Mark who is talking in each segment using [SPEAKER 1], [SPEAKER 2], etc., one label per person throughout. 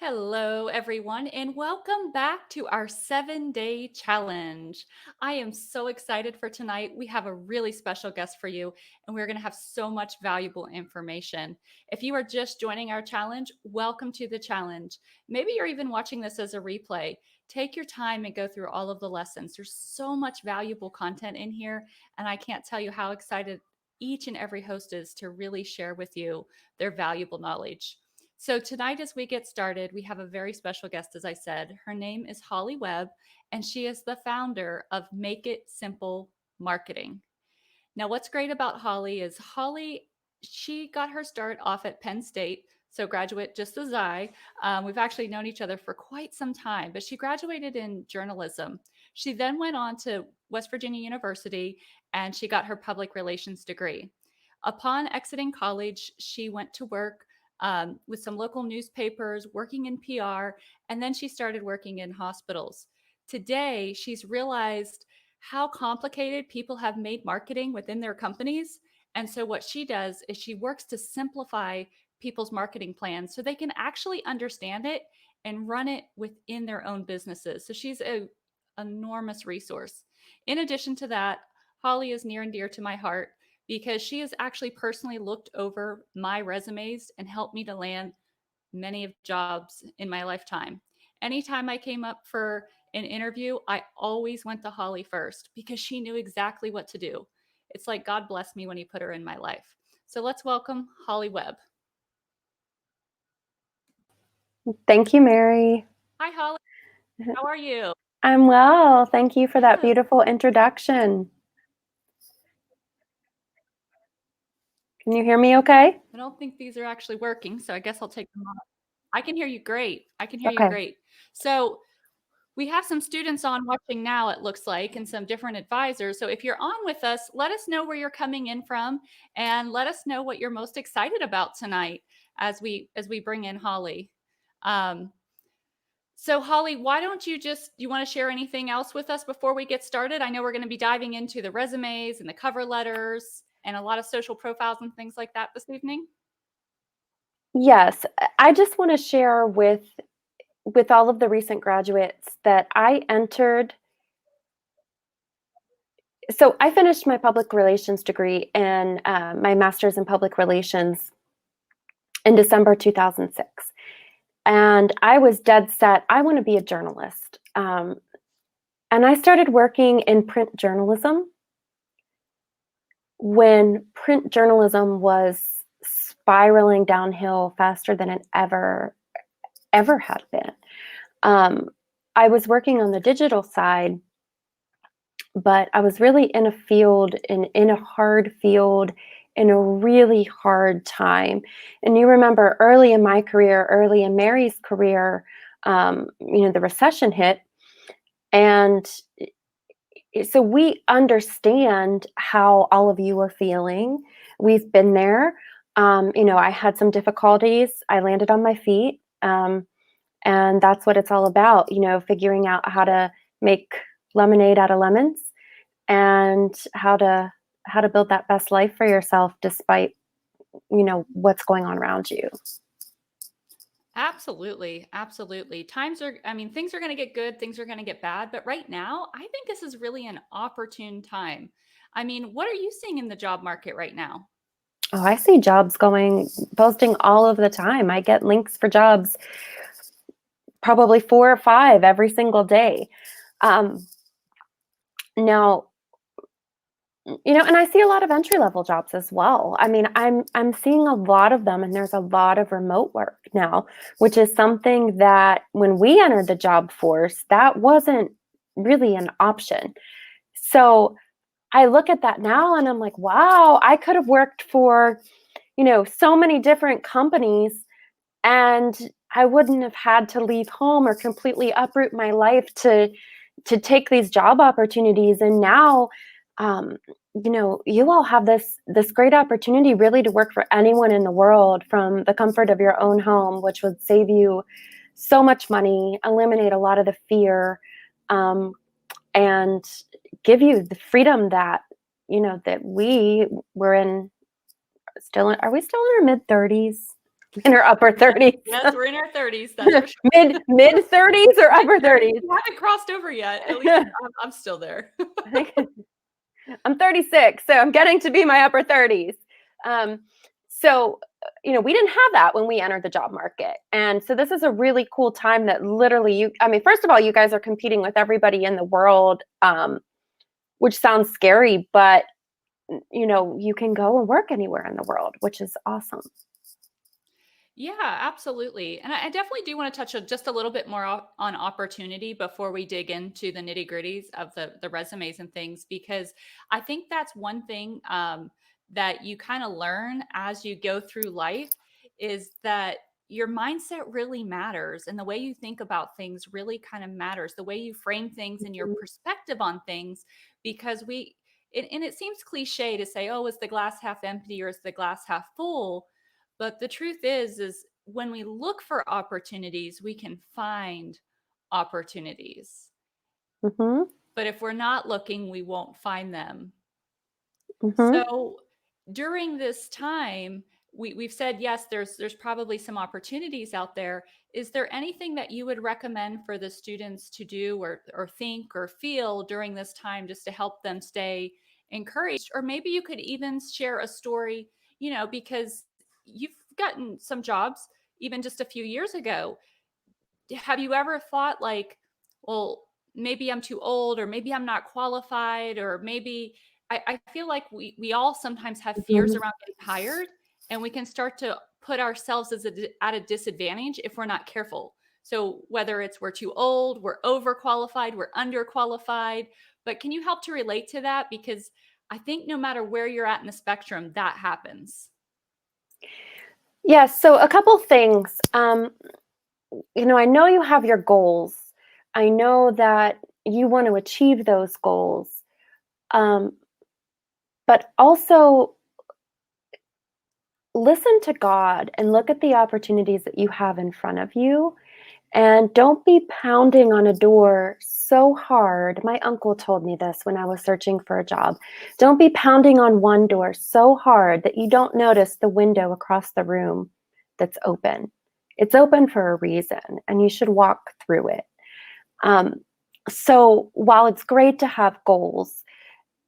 [SPEAKER 1] Hello, everyone, and welcome back to our 7-day challenge. I am so excited for tonight. We have a really special guest for you, and we're going to have so much valuable information. If you are just joining our challenge, welcome to the challenge. Maybe you're even watching this as a replay. Take your time and go through all of the lessons. There's so much valuable content in here, and I can't tell you how excited each and every host is to really share with you their valuable knowledge. So, tonight, as we get started, we have a very special guest, as I said. Her name is Holly Webb, and she is the founder of Make It Simple Marketing. Now, what's great about Holly is she got her start off at Penn State, so graduate just as I. We've actually known each other for quite some time, but she graduated in journalism. She then went on to West Virginia University and she got her public relations degree. Upon exiting college, she went to work with some local newspapers, working in PR, and then she started working in hospitals. Today, she's realized how complicated people have made marketing within their companies. And so, what she does is she works to simplify people's marketing plans so they can actually understand it and run it within their own businesses. So, she's an enormous resource. In addition to that, Holly is near and dear to my heart because she has actually personally looked over my resumes and helped me to land many of jobs in my lifetime. Anytime I came up for an interview, I always went to Holly first because she knew exactly what to do. It's like God blessed me when he put her in my life. So let's welcome Holly Webb.
[SPEAKER 2] Thank you, Mary.
[SPEAKER 1] Hi, Holly. How are you?
[SPEAKER 2] I'm well. Thank you for that
[SPEAKER 1] Yes.
[SPEAKER 2] beautiful introduction. Can you hear me okay?
[SPEAKER 1] I don't think these are actually working, so I guess I'll take them off. I can hear you great. I can hear you
[SPEAKER 2] Okay.
[SPEAKER 1] great. So we have some students on watching now, it looks like, and some different advisors. So if you're on with us, let us know where you're coming in from and let us know what you're most excited about tonight as we bring in Holly. Um, so Holly, why don't you want to share anything else with us before we get started? I know we're going to be diving into the resumes and the cover letters and a lot of social profiles and things like that this evening.
[SPEAKER 2] Yes, I just want to share with all of the recent graduates that I entered. So I finished my public relations degree and my master's in public relations in December 2006. And I was dead set, I want to be a journalist. And I started working in print journalism when print journalism was spiraling downhill faster than it ever had been. Um, I was working on the digital side, but I was really in a field, in a hard field, in a really hard time. And you remember early in my career, early in Mary's career, the recession hit, and so we understand how all of you are feeling. We've been there. I had some difficulties. I landed on my feet. And that's what it's all about, figuring out how to make lemonade out of lemons and how to build that best life for yourself despite, what's going on around you.
[SPEAKER 1] Absolutely. Absolutely. Things are going to get good, things are going to get bad. But right now, I think this is really an opportune time. What are you seeing in the job market right now?
[SPEAKER 2] Oh, I see jobs posting all of the time. I get links for jobs probably 4 or 5 every single day. Um, now, and I see a lot of entry level jobs as well. I'm seeing a lot of them, and there's a lot of remote work now, which is something that when we entered the job force, that wasn't really an option. So I look at that now and I'm like, wow, I could have worked for, so many different companies and I wouldn't have had to leave home or completely uproot my life to take these job opportunities. And now, um, you all have this great opportunity really to work for anyone in the world from the comfort of your own home, which would save you so much money, eliminate a lot of the fear, and give you the freedom that that we were in. Are we still in our mid 30s? In her upper 30s.
[SPEAKER 1] Yes, we're in our 30s, that's for sure.
[SPEAKER 2] Mid 30s or upper 30s?
[SPEAKER 1] We haven't crossed over yet. At least I'm still there.
[SPEAKER 2] I think I'm 36, so I'm getting to be my upper 30s. So, we didn't have that when we entered the job market. And so this is a really cool time that literally first of all, you guys are competing with everybody in the world, which sounds scary, but you can go and work anywhere in the world, which is awesome.
[SPEAKER 1] Yeah, absolutely. And I definitely do want to touch just a little bit more on opportunity before we dig into the nitty gritties of the resumes and things, because I think that's one thing that you kind of learn as you go through life is that your mindset really matters and the way you think about things really kind of matters, the way you frame things and your
[SPEAKER 2] Mhm.
[SPEAKER 1] perspective on things, because and it seems cliche to say, oh, is the glass half empty or is the glass half full? But the truth is when we look for opportunities, we can find opportunities.
[SPEAKER 2] Mhm.
[SPEAKER 1] But if we're not looking, we won't find them.
[SPEAKER 2] Mhm.
[SPEAKER 1] So during this time, we've said yes, there's probably some opportunities out there. Is there anything that you would recommend for the students to do or think or feel during this time just to help them stay encouraged? Or maybe you could even share a story, because you've gotten some jobs even just a few years ago. Have you ever thought like, well, maybe I'm too old, or maybe I'm not qualified, or maybe I feel like we all sometimes have fears
[SPEAKER 2] Mhm.
[SPEAKER 1] around getting hired, and we can start to put ourselves at a disadvantage if we're not careful. So whether it's we're too old, we're overqualified, we're underqualified, but can you help to relate to that? Because I think no matter where you're at in the spectrum, that happens.
[SPEAKER 2] Yeah, so a couple things. I know you have your goals. I know that you want to achieve those goals. Um, but also listen to God and look at the opportunities that you have in front of you. And don't be pounding on a door so hard. My uncle told me this when I was searching for a job. Don't be pounding on one door so hard that you don't notice the window across the room that's open. It's open for a reason, and you should walk through it. Um, so while it's great to have goals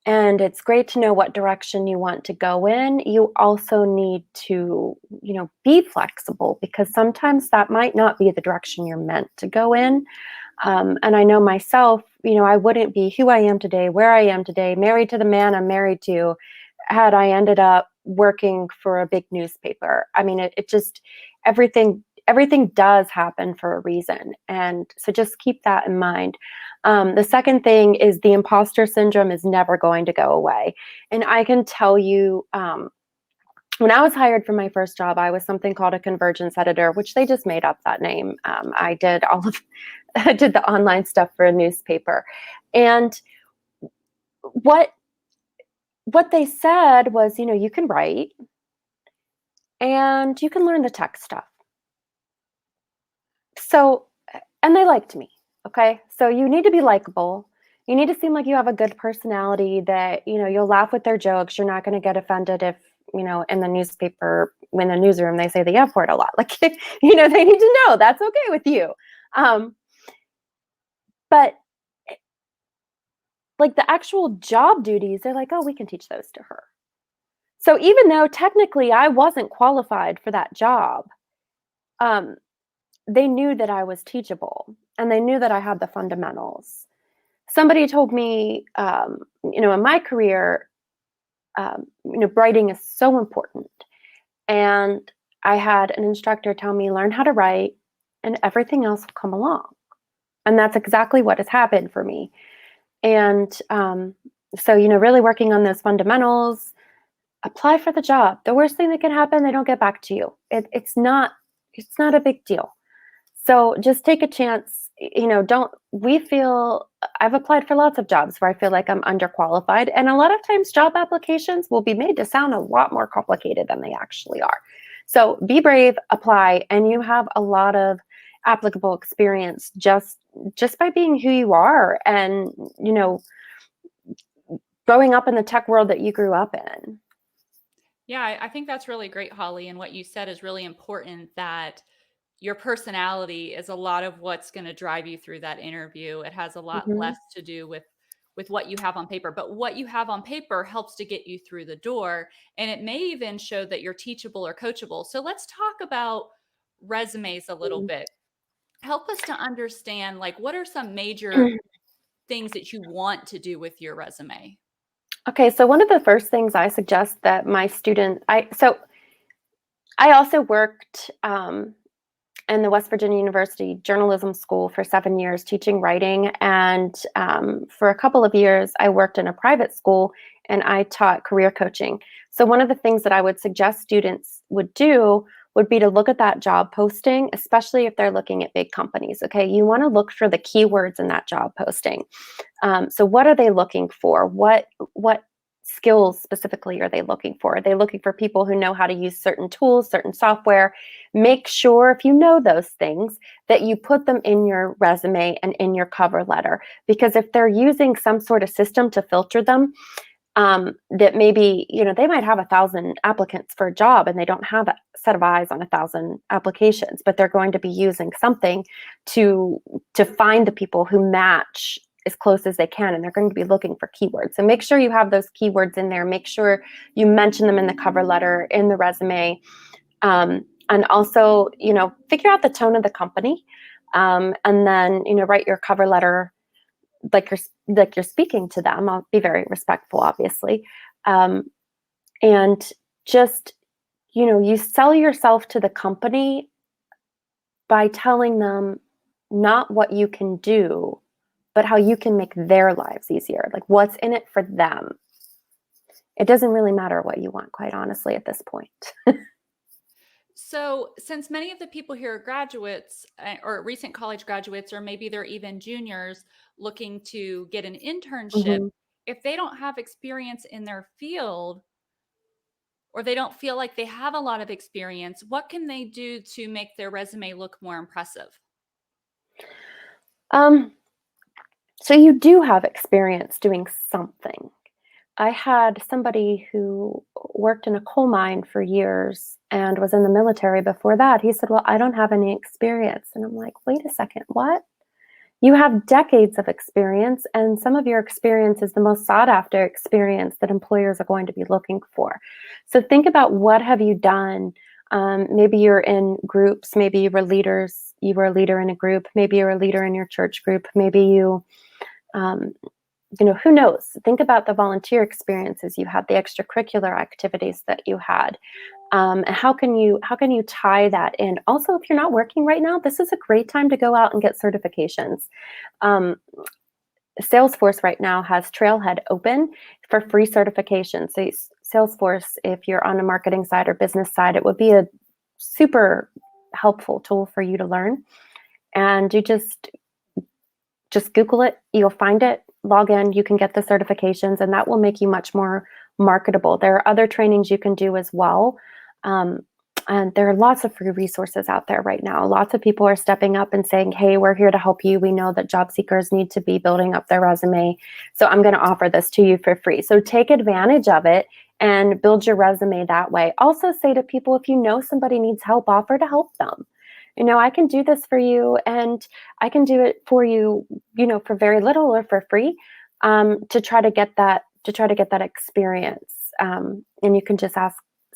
[SPEAKER 2] and it's great to know what direction you want to go in, you also need to, be flexible, because sometimes that might not be the direction you're meant to go in. And I know myself, I wouldn't be who I am today, where I am today, married to the man I'm married to, had I ended up working for a big newspaper. I mean, it just everything does happen for a reason, and so just keep that in mind. The second thing is the imposter syndrome is never going to go away, and I can tell you. When I was hired for my first job, I was something called a convergence editor, which they just made up that name. I did I did the online stuff for a newspaper, and what they said was, you can write and you can learn the tech stuff. So, and they liked me. Okay. So you need to be likable. You need to seem like you have a good personality, that, you'll laugh with their jokes. You're not going to get offended if, in the newspaper, in the newsroom, they say the F word a lot. Like, they need to know that's okay with you. Um, but like the actual job duties, they're like, oh, we can teach those to her. So even though technically I wasn't qualified for that job, um, they knew that I was teachable, and they knew that I had the fundamentals. Somebody told me, in my career, writing is so important. And I had an instructor tell me, learn how to write, and everything else will come along. And that's exactly what has happened for me. And so, really working on those fundamentals, apply for the job. The worst thing that can happen, they don't get back to you. It's not a big deal. So just take a chance. Don't we feel I've applied for lots of jobs where I feel like I'm underqualified. And a lot of times job applications will be made to sound a lot more complicated than they actually are. So be brave, apply, and you have a lot of applicable experience just by being who you are, and growing up in the tech world that you grew up in.
[SPEAKER 1] Yeah, I think that's really great, Holly. And what you said is really important, that your personality is a lot of what's going to drive you through that interview. It has a lot
[SPEAKER 2] Mhm.
[SPEAKER 1] less to do with what you have on paper, but what you have on paper helps to get you through the door, and it may even show that you're teachable or coachable. So let's talk about resumes a little bit. Help us to understand, like, what are some major things that you want to do with your resume?
[SPEAKER 2] Okay, so one of the first things I suggest that my student, I also worked in the West Virginia University Journalism School for 7 years teaching writing. And for a couple of years, I worked in a private school and I taught career coaching. So, one of the things that I would suggest students would do would be to look at that job posting, especially if they're looking at big companies. Okay, you want to look for the keywords in that job posting. So what are they looking for? What skills specifically are they looking for? Are they looking for people who know how to use certain tools, certain software? Make sure, if you know those things, that you put them in your resume and in your cover letter. Because if they're using some sort of system to filter them, that maybe, they might have 1,000 applicants for a job and they don't have a set of eyes on 1,000 applications, but they're going to be using something to find the people who match as close as they can, and they're going to be looking for keywords. So make sure you have those keywords in there. Make sure you mention them in the cover letter, in the resume, and also, figure out the tone of the company, and then, write your cover letter like you're speaking to them. I'll be very respectful, obviously, um, and just, you sell yourself to the company by telling them not what you can do, but how you can make their lives easier, like what's in it for them. It doesn't really matter what you want, quite honestly, at this point.
[SPEAKER 1] So, since many of the people here are graduates, or recent college graduates, or maybe they're even juniors looking to get an internship,
[SPEAKER 2] Hmm.
[SPEAKER 1] if they don't have experience in their field, or they don't feel like they have a lot of experience, what can they do to make their resume look more impressive?
[SPEAKER 2] Um, so you do have experience doing something. I had somebody who worked in a coal mine for years and was in the military before that. He said, "Well, I don't have any experience." And I'm like, "Wait a second, what?" You have decades of experience, and some of your experience is the most sought after experience that employers are going to be looking for. So think about, what have you done? Maybe you're in groups, maybe you were a leader in a group, maybe you're a leader in your church group, maybe um, who knows? Think about the volunteer experiences you had, the extracurricular activities that you had. And how can you tie that in? Also, if you're not working right now, this is a great time to go out and get certifications. Um, Salesforce right now has Trailhead open for free certification. So Salesforce, if you're on the marketing side or business side, it would be a super helpful tool for you to learn. And you just Google it, you'll find it, log in, you can get the certifications, and that will make you much more marketable. There are other trainings you can do as well. Um, and there are lots of free resources out there right now. Lots of people are stepping up and saying, "Hey, we're here to help you. We know that job seekers need to be building up their resume. So I'm going to offer this to you for free." So take advantage of it and build your resume that way. Also, say to people, if you know somebody needs help, offer to help them. I can do this for you, and I can do it for you, for very little or for free, to try to get that experience. And you can just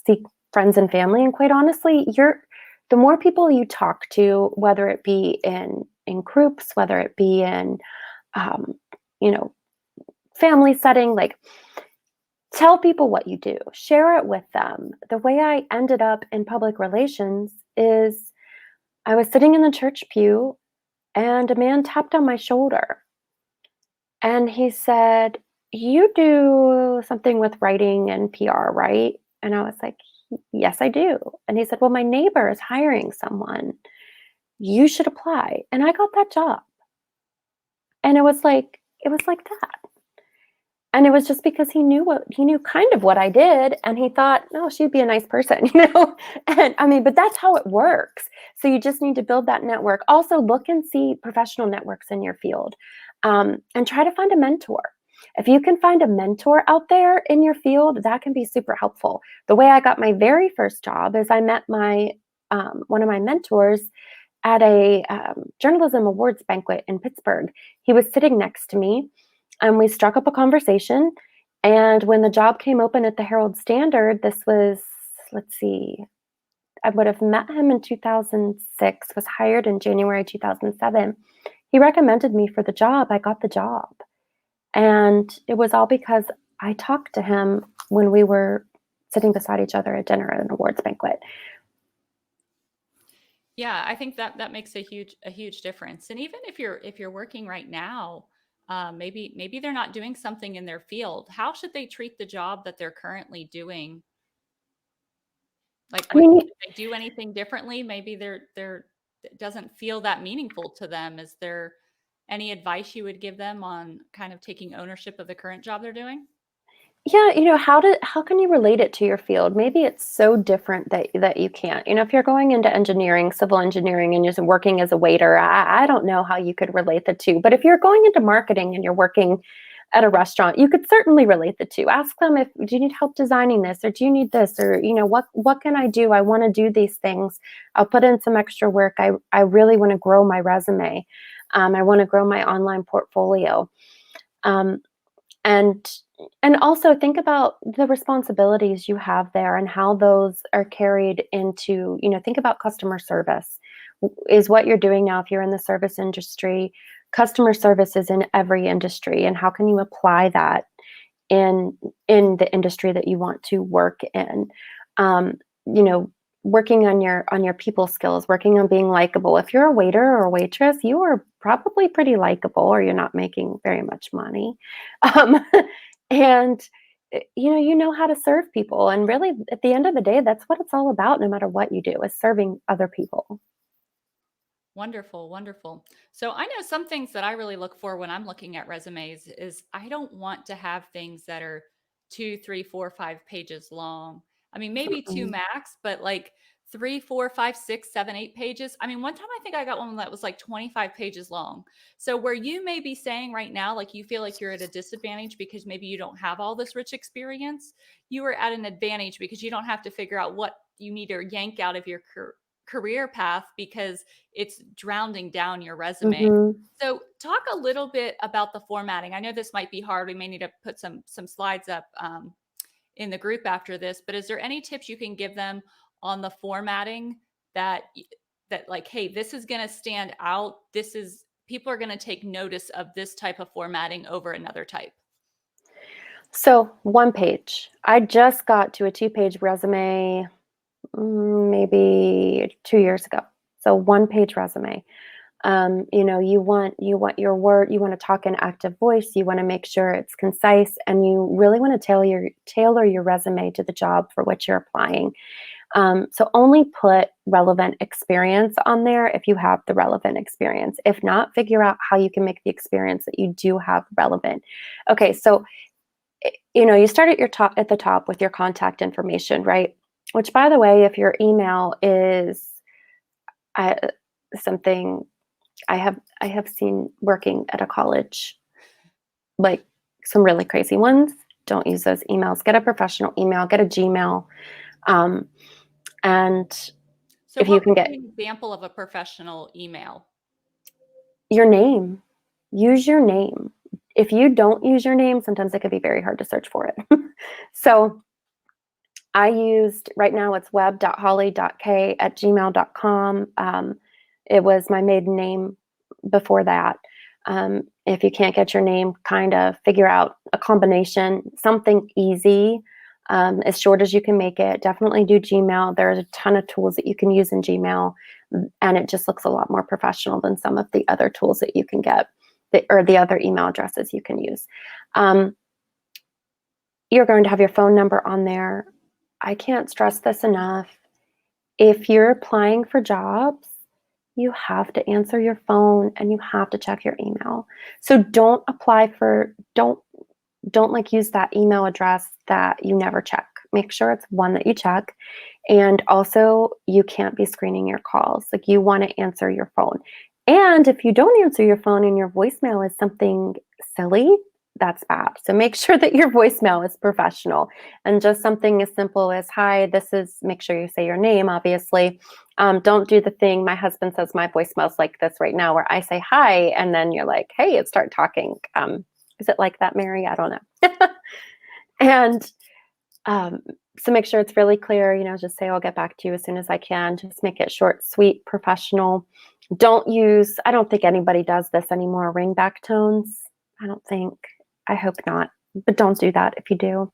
[SPEAKER 2] seek friends and family. And quite honestly, the more people you talk to, whether it be in groups, whether it be in, um, you know, family setting, like, tell people what you do, share it with them. The way I ended up in public relations is I was sitting in the church pew and a man tapped on my shoulder and he said, "You do something with writing and PR, right?" And I was like, "Yes, I do." And he said, "Well, my neighbor is hiring someone. You should apply." And I got that job. And it was like that. And it was just because he knew kind of what I did, and he thought, "No, she'd be a nice person," you know? And I mean, but that's how it works. So you just need to build that network. Also, look and see professional networks in your field, and try to find a mentor. If you can find a mentor out there in your field, that can be super helpful. The way I got my very first job is I met my one of my mentors at a journalism awards banquet in Pittsburgh. He was sitting next to me, and we struck up a conversation. And when the job came open at the Herald Standard, this was, let's see, I would have met him in 2006, was hired in January 2007. He recommended me for the job. I got the job. And it was all because I talked to him when we were sitting beside each other at dinner at an awards banquet.
[SPEAKER 1] Yeah, I think that that makes a huge difference. And even if you're working right now, maybe they're not doing something in their field. How should they treat the job that they're currently doing? Like,
[SPEAKER 2] I mean,
[SPEAKER 1] would they do anything differently? Maybe they're it doesn't feel that meaningful to them. Is there any advice you would give them on kind of taking ownership of the current job they're doing?
[SPEAKER 2] yeah, how can you relate it to your field? Maybe it's so different that you can't. If you're going into engineering, civil engineering, and you're working as a waiter, I don't know how you could relate the two. But if you're going into marketing and you're working at a restaurant, you could certainly relate the two. Ask them, if do you need help designing this, or do you need this, or what can I do? I want to do these things. I'll put in some extra work. I really want to grow my resume. I want to grow my online portfolio. Um, and and also think about the responsibilities you have there and how those are carried into, think about customer service. Is what you're doing now, if you're in the service industry, customer service is in every industry, and how can you apply that in the industry that you want to work in? um, you know Working on your people skills, working on being likable. If you're a waiter or a waitress, you are probably pretty likable, or you're not making very much money. um, and you know how to serve people, and really at the end of the day, that's what it's all about, no matter what you do, is serving other people.
[SPEAKER 1] Wonderful, wonderful. So I know some things that I really look for when I'm looking at resumes is I don't want to have things that are two, three, four, 5 pages long. I mean, maybe two
[SPEAKER 2] Mm-mm.
[SPEAKER 1] max, but like three, four, five, six, seven, 8 pages. I mean, one time I think I got one that was like 25 pages long. So where you may be saying right now, like you feel like you're at a disadvantage because maybe you don't have all this rich experience, you are at an advantage because you don't have to figure out what you need to yank out of your career path because it's drowning down your resume.
[SPEAKER 2] Mhm.
[SPEAKER 1] So, talk a little bit about the formatting. I know this might be hard. We may need to put some slides up in the group after this. But is there any tips you can give them on the formatting that that like, hey, this is going to stand out. This is people are going to take notice of this type of formatting over another type.
[SPEAKER 2] So, one page. I just got to a two-page resume, maybe 2 years ago. So, one-page resume. You want your word, you want to talk in active voice, you want to make sure it's concise, and you really want to tailor your resume to the job for which you're applying. So only put relevant experience on there if you have the relevant experience. If not, figure out how you can make the experience that you do have relevant. Okay, so you start at the top with your contact information, right? Which, by the way, if your email is uh, something I have seen working at a college, like some really crazy ones. Don't use those emails. Get a professional email. Get a Gmail. Um, and
[SPEAKER 1] So,
[SPEAKER 2] if you
[SPEAKER 1] what
[SPEAKER 2] can
[SPEAKER 1] would be
[SPEAKER 2] get
[SPEAKER 1] an example of a professional email?
[SPEAKER 2] your name, use your name. If you don't use your name, sometimes it could be very hard to search for it. So I used, right now it's web.holly.k@gmail.com. It was my maiden name before that. If you can't get your name, kind of figure out a combination, something easy, as short as you can make it. Definitely do Gmail. There's a ton of tools that you can use in Gmail, and it just looks a lot more professional than some of the other tools that you can get, or the other email addresses you can use. Um, you're going to have your phone number on there. I can't stress this enough. If you're applying for jobs, you have to answer your phone and you have to check your email. So don't like use that email address that you never check. Make sure it's one that you check. And also, you can't be screening your calls. Like, you want to answer your phone. And if you don't answer your phone and your voicemail is something silly, that's bad. So make sure that your voicemail is professional and just something as simple as, hi, this is, make sure you say your name, obviously. Don't do the thing. My husband says my voicemail's like this right now, where I say hi, and then you're like, hey, and start talking. Is it like that, Mary? I don't know. And um, so make sure it's really clear, just say, I'll get back to you as soon as I can. Just make it short, sweet, professional. Don't use, I don't think anybody does this anymore, ringback tones. I don't think, I hope not, but don't do that if you do.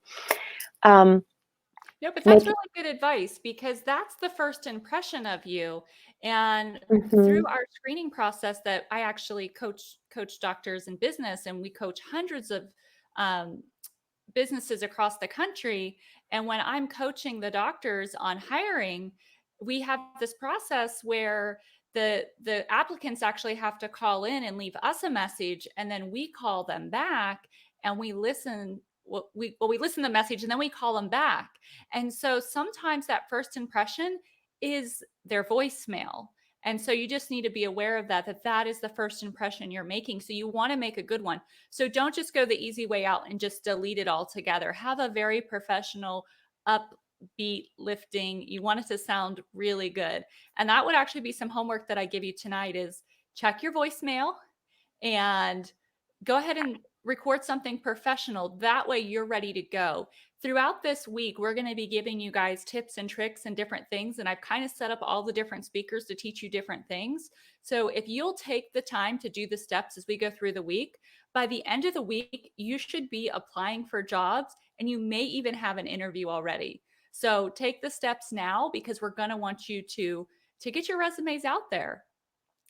[SPEAKER 1] No, but that's
[SPEAKER 2] Make,
[SPEAKER 1] really good advice because that's the first impression of you. And through
[SPEAKER 2] mhm.
[SPEAKER 1] our screening process that I actually coach doctors in business, and we coach hundreds of um, businesses across the country. And when I'm coaching the doctors on hiring, we have this process where the applicants actually have to call in and leave us a message, and then we call them back and we listen. We listen to the message and then we call them back. And so sometimes that first impression is their voicemail. And so you just need to be aware of that is the first impression you're making. So you want to make a good one. So don't just go the easy way out and just delete it altogether. Have a very professional, upbeat, lifting. You want it to sound really good. And that would actually be some homework that I give you tonight is check your voicemail and go ahead and record something professional. That way you're ready to go. Throughout this week, we're going to be giving you guys tips and tricks and different things. And I've kind of set up all the different speakers to teach you different things. So if you'll take the time to do the steps as we go through the week, by the end of the week, you should be applying for jobs and you may even have an interview already. So take the steps now because we're going to want you to get your resumes out there,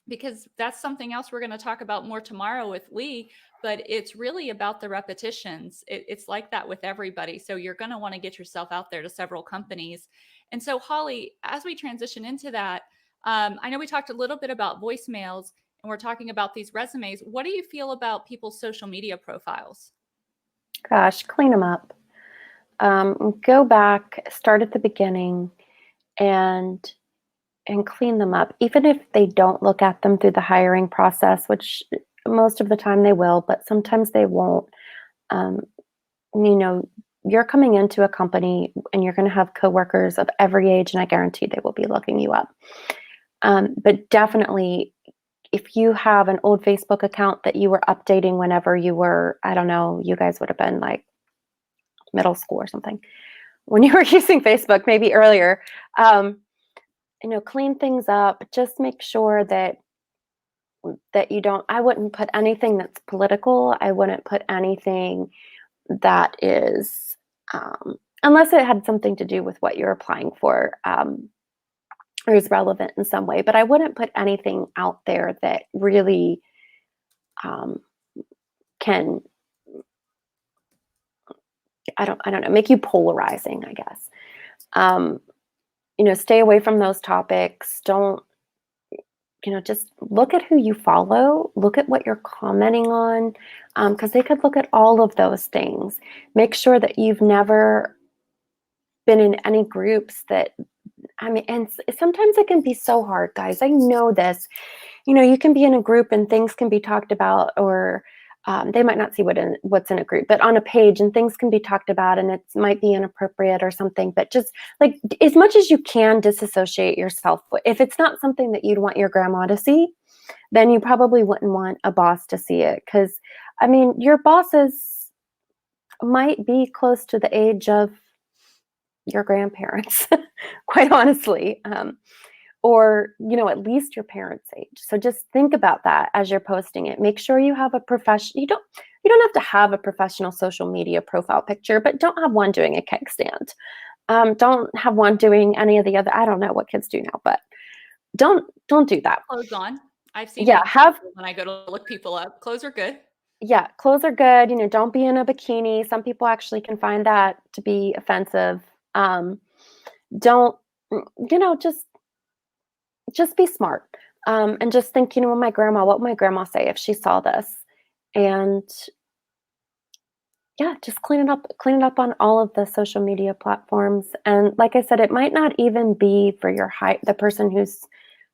[SPEAKER 1] because that's something else we're going to talk about more tomorrow with Lee. But it's really about the repetitions. It's like that with everybody. So you're going to want to get yourself out there to several companies. And so, Holly, as we transition into that, I know we talked a little bit about voicemails and we're talking about these resumes. What do you feel about people's social media profiles?
[SPEAKER 2] Gosh, clean them up. Go back, start at the beginning, and clean them up. Even if they don't look at them through the hiring process, which most of the time they will, but sometimes they won't. Um, you know, you're coming into a company and you're going to have coworkers of every age, and I guarantee they will be looking you up. But definitely, if you have an old Facebook account that you were updating whenever you were, I don't know, you guys would have been like middle school or something when you were using Facebook, maybe earlier. Um, clean things up. Just make sure that you don't. I wouldn't put anything that's political. I wouldn't put anything that is, unless it had something to do with what you're applying for, or is relevant in some way. But I wouldn't put anything out there that really um, can. I don't know, make you polarizing, I guess. Um, stay away from those topics. Don't, just look at who you follow, look at what you're commenting on, because they could look at all of those things. Make sure that you've never been in any groups that, and sometimes it can be so hard, guys. I know this. You can be in a group and things can be talked about, or they might not see what's in a group, but on a page, and things can be talked about, and it might be inappropriate or something. But just like as much as you can, disassociate yourself. If it's not something that you'd want your grandma to see, then you probably wouldn't want a boss to see it. Because your bosses might be close to the age of your grandparents, quite honestly. Or at least your parents' age. So just think about that as you're posting it. Make sure you have a professional. You don't have to have a professional social media profile picture, but don't have one doing a keg stand. Don't have one doing any of the other. I don't know what kids do now, but don't do that.
[SPEAKER 1] Clothes on. I've seen
[SPEAKER 2] Yeah,
[SPEAKER 1] young
[SPEAKER 2] have
[SPEAKER 1] people when I go to look people up. Clothes are good.
[SPEAKER 2] yeah, clothes are good. Don't be in a bikini. Some people actually can find that to be offensive. Don't just be smart, and just think, what would my grandma say if she saw this? And yeah, just clean it up on all of the social media platforms. And like I said, it might not even be for the person who's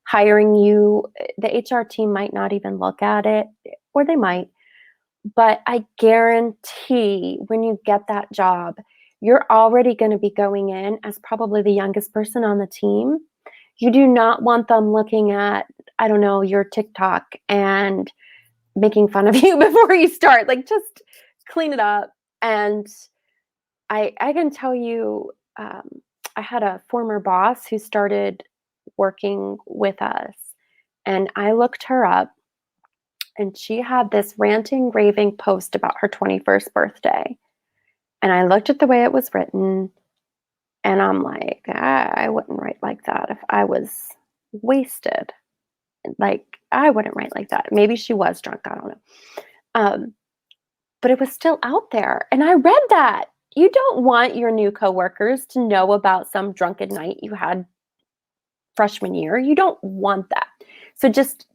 [SPEAKER 2] hiring you. The HR team might not even look at it, or they might. But I guarantee when you get that job, you're already going to be going in as probably the youngest person on the team. You do not want them looking at, I don't know, your TikTok and making fun of you before you start. Like, just clean it up. And I can tell you, I had a former boss who started working with us, and I looked her up, and she had this ranting, raving post about her 21st birthday. And I looked at the way it was written, and I'm like, I wouldn't write like that if I was wasted. Like, I wouldn't write like that. Maybe she was drunk. I don't know. Um, but it was still out there. And I read that. You don't want your new coworkers to know about some drunken night you had freshman year. You don't want that. So just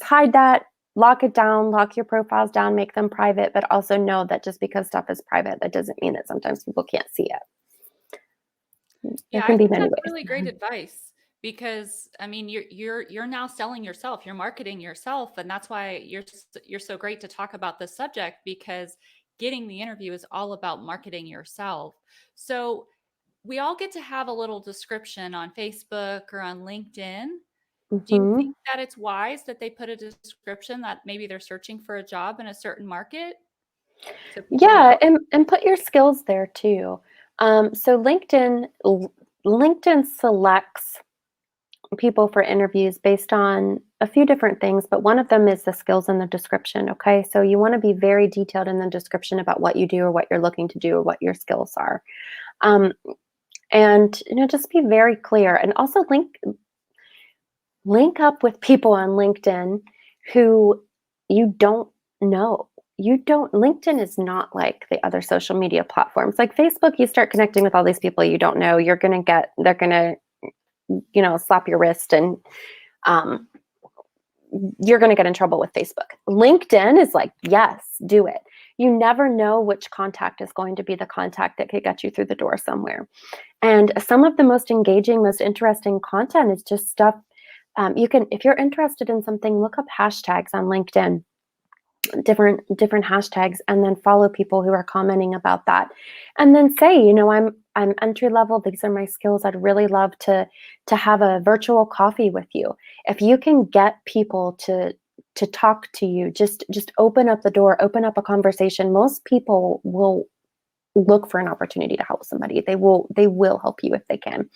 [SPEAKER 2] hide that, lock it down, lock your profiles down, make them private, but also know that just because stuff is private, that doesn't mean that sometimes people can't see it. There
[SPEAKER 1] Yeah, I
[SPEAKER 2] can be
[SPEAKER 1] think
[SPEAKER 2] many
[SPEAKER 1] that's
[SPEAKER 2] ways.
[SPEAKER 1] really great advice because I mean you're now selling yourself, you're marketing yourself, and that's why you're so great to talk about this subject because getting the interview is all about marketing yourself. So we all get to have a little description on Facebook or on LinkedIn. Do you think
[SPEAKER 2] Mhm.
[SPEAKER 1] that it's wise that they put a description that maybe they're searching for a job in a certain market so people
[SPEAKER 2] Yeah,
[SPEAKER 1] know?
[SPEAKER 2] and put your skills there too. So LinkedIn selects people for interviews based on a few different things, but one of them is the skills in the description. Okay, so you want to be very detailed in the description about what you do or what you're looking to do or what your skills are, um, and just be very clear. And also link up with people on LinkedIn who you don't know. You don't LinkedIn is not like the other social media platforms. Like Facebook, you start connecting with all these people you don't know, they're going to, slap your wrist, and um you're going to get in trouble with Facebook. LinkedIn is like, yes, do it. You never know which contact is going to be the contact that could get you through the door somewhere. And some of the most engaging, most interesting content is just stuff. You can, if you're interested in something, look up hashtags on LinkedIn, different hashtags, and then follow people who are commenting about that, and then say, I'm entry level, these are my skills, I'd really love to have a virtual coffee with you. If you can get people to talk to you, just open up the door, open up a conversation. Most people will look for an opportunity to help somebody. They will help you if they can.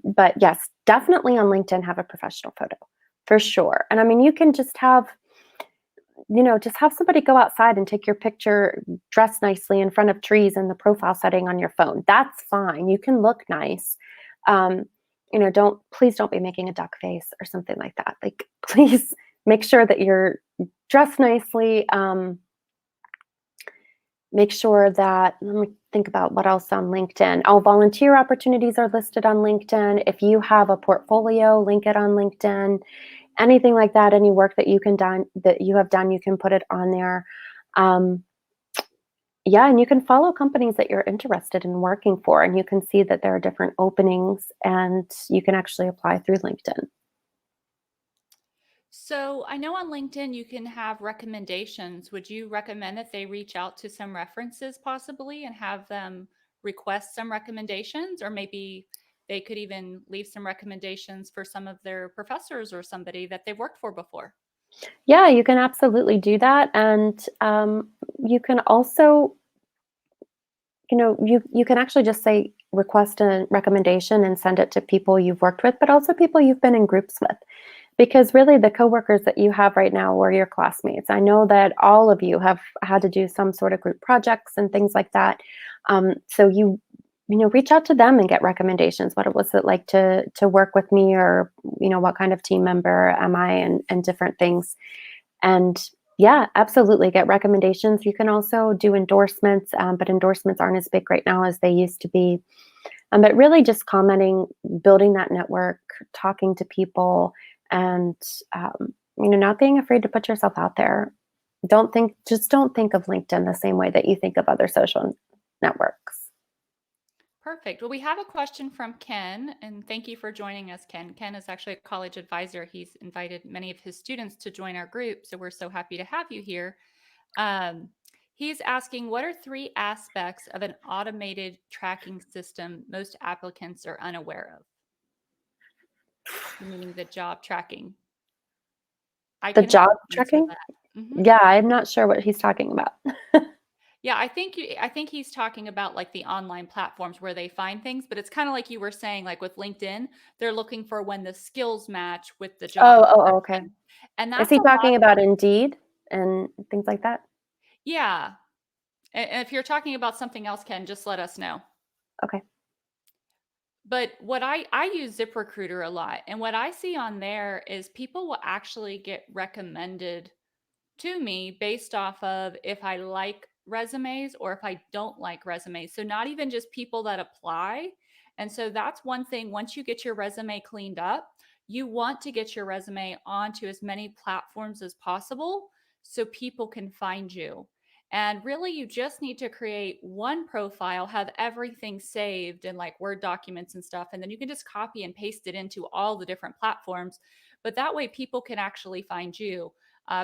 [SPEAKER 2] But yes, definitely on LinkedIn, have a professional photo for sure. And I mean, you can just have somebody go outside and take your picture dressed nicely in front of trees in the profile setting on your phone. That's fine. You can look nice. Um, please don't be making a duck face or something like that. Like, please make sure that you're dressed nicely. Make sure that, let me think about what else on LinkedIn. Oh, volunteer opportunities are listed on LinkedIn. If you have a portfolio, link it on LinkedIn. Anything like that, any work that you have done, you can put it on there. Um, yeah, and you can follow companies that you're interested in working for, and you can see that there are different openings, and you can actually apply through LinkedIn.
[SPEAKER 1] So I know on LinkedIn you can have recommendations. Would you recommend that they reach out to some references possibly and have them request some recommendations? Or maybe they could even leave some recommendations for some of their professors or somebody that they've worked for before.
[SPEAKER 2] Yeah, you can absolutely do that, and you can also, you can actually just say request a recommendation and send it to people you've worked with, but also people you've been in groups with. Because really, the coworkers that you have right now were your classmates. I know that all of you have had to do some sort of group projects and things like that. So reach out to them and get recommendations. What was it like to work with me, or what kind of team member am I, and different things. And yeah, absolutely, get recommendations. You can also do endorsements, but endorsements aren't as big right now as they used to be. But really, just commenting, building that network, talking to people, and not being afraid to put yourself out there. Don't think of LinkedIn the same way that you think of other social networks.
[SPEAKER 1] Perfect. Well, we have a question from Ken, and thank you for joining us, Ken. Ken is actually a college advisor. He's invited many of his students to join our group, so we're so happy to have you here. Um, he's asking, what are three aspects of an automated tracking system most applicants are unaware of? Meaning the job tracking. I
[SPEAKER 2] The
[SPEAKER 1] can help
[SPEAKER 2] job
[SPEAKER 1] answer
[SPEAKER 2] tracking?
[SPEAKER 1] that.
[SPEAKER 2] Yeah, I'm not sure what he's talking about.
[SPEAKER 1] Yeah, I think he's talking about like the online platforms where they find things, but it's kind of like you were saying, like with LinkedIn, they're looking for when the skills match with the job
[SPEAKER 2] Okay.
[SPEAKER 1] description. And
[SPEAKER 2] Is
[SPEAKER 1] that's
[SPEAKER 2] he
[SPEAKER 1] a lot.
[SPEAKER 2] talking about Indeed and things like that?
[SPEAKER 1] Yeah. And if you're talking about something else, Ken, just let us know.
[SPEAKER 2] Okay.
[SPEAKER 1] But what I use ZipRecruiter a lot, and what I see on there is people will actually get recommended to me based off of if I like resumes or if I don't like resumes. So not even just people that apply. And so that's one thing. Once you get your resume cleaned up, you want to get your resume onto as many platforms as possible so people can find you. And really, you just need to create one profile, have everything saved in like Word documents and stuff. And then you can just copy and paste it into all the different platforms. But that way, people can actually find you.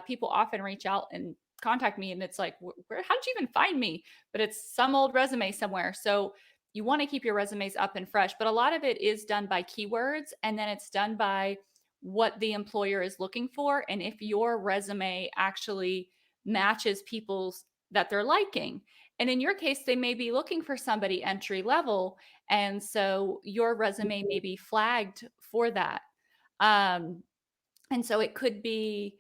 [SPEAKER 1] People often reach out and contact me, and it's like, where? How did you even find me? But it's some old resume somewhere. So you want to keep your resumes up and fresh. But a lot of it is done by keywords, and then it's done by what the employer is looking for, and if your resume actually matches people's that they're liking. And in your case, they may be looking for somebody entry level, and so your resume may
[SPEAKER 2] Mhm.
[SPEAKER 1] be flagged for that. Um, and so it could be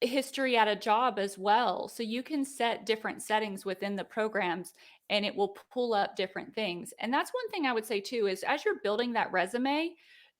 [SPEAKER 1] history at a job as well. So you can set different settings within the programs and it will pull up different things. And that's one thing I would say too is as you're building that resume,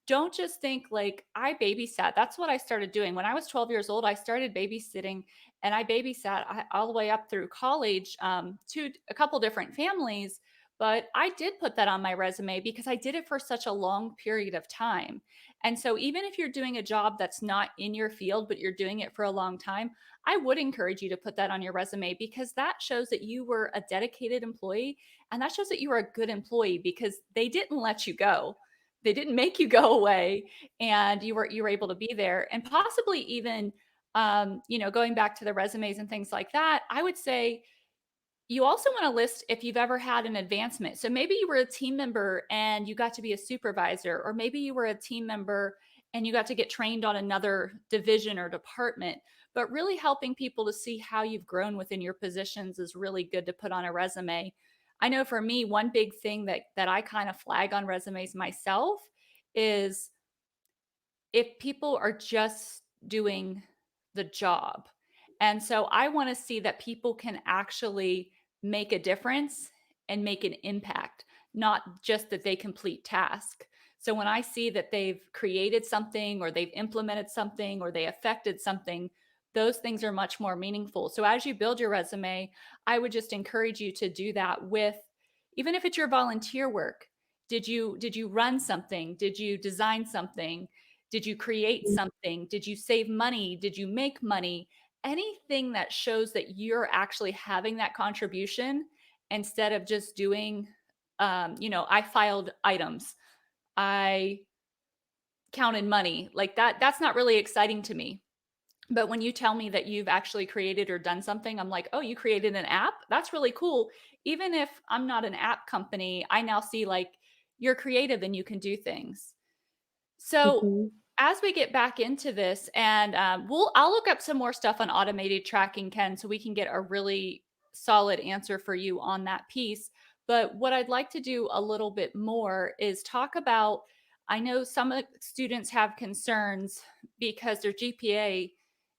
[SPEAKER 1] don't just think like I babysat. That's what I started doing. When I was 12 years old, I started babysitting and I babysat all the way up through college to a couple different families. But I did put that on my resume because I did it for such a long period of time. And so, even if you're doing a job that's not in your field, but you're doing it for a long time, I would encourage you to put that on your resume because that shows that you were a dedicated employee and that shows that you were a good employee because they didn't let you go. They didn't make you go away and you were able to be there and possibly even going back to the resumes and things like that, I would say you also want to list if you've ever had an advancement. So maybe you were a team member and you got to be a supervisor, or maybe you were a team member and you got to get trained on another division or department. But really helping people to see how you've grown within your positions is really good to put on a resume. I know for me, one big thing that I kind of flag on resumes myself is if people are just doing the job. And so I want to see that people can actually make a difference and make an impact, not just that they complete task. So when I see that they've created something or they've implemented something or they affected something, those things are much more meaningful. So as you build your resume, I would just encourage you to do that with even if it's your volunteer work. Did you run something? Did you design something? Did you create something? Did you save money? Did you make money? Anything that shows that you're actually having that contribution instead of just doing, I filed items, I counted money like that. That's not really exciting to me. But when you tell me that you've actually created or done something, I'm like, oh, you created an app? That's really cool. Even if I'm not an app company, I now see like you're creative and you can do things. So
[SPEAKER 2] Mhm.
[SPEAKER 1] as we get back into this, and I'll look up some more stuff on automated tracking, Ken, so we can get a really solid answer for you on that piece. But what I'd like to do a little bit more is talk about. I know some of the students have concerns because their GPA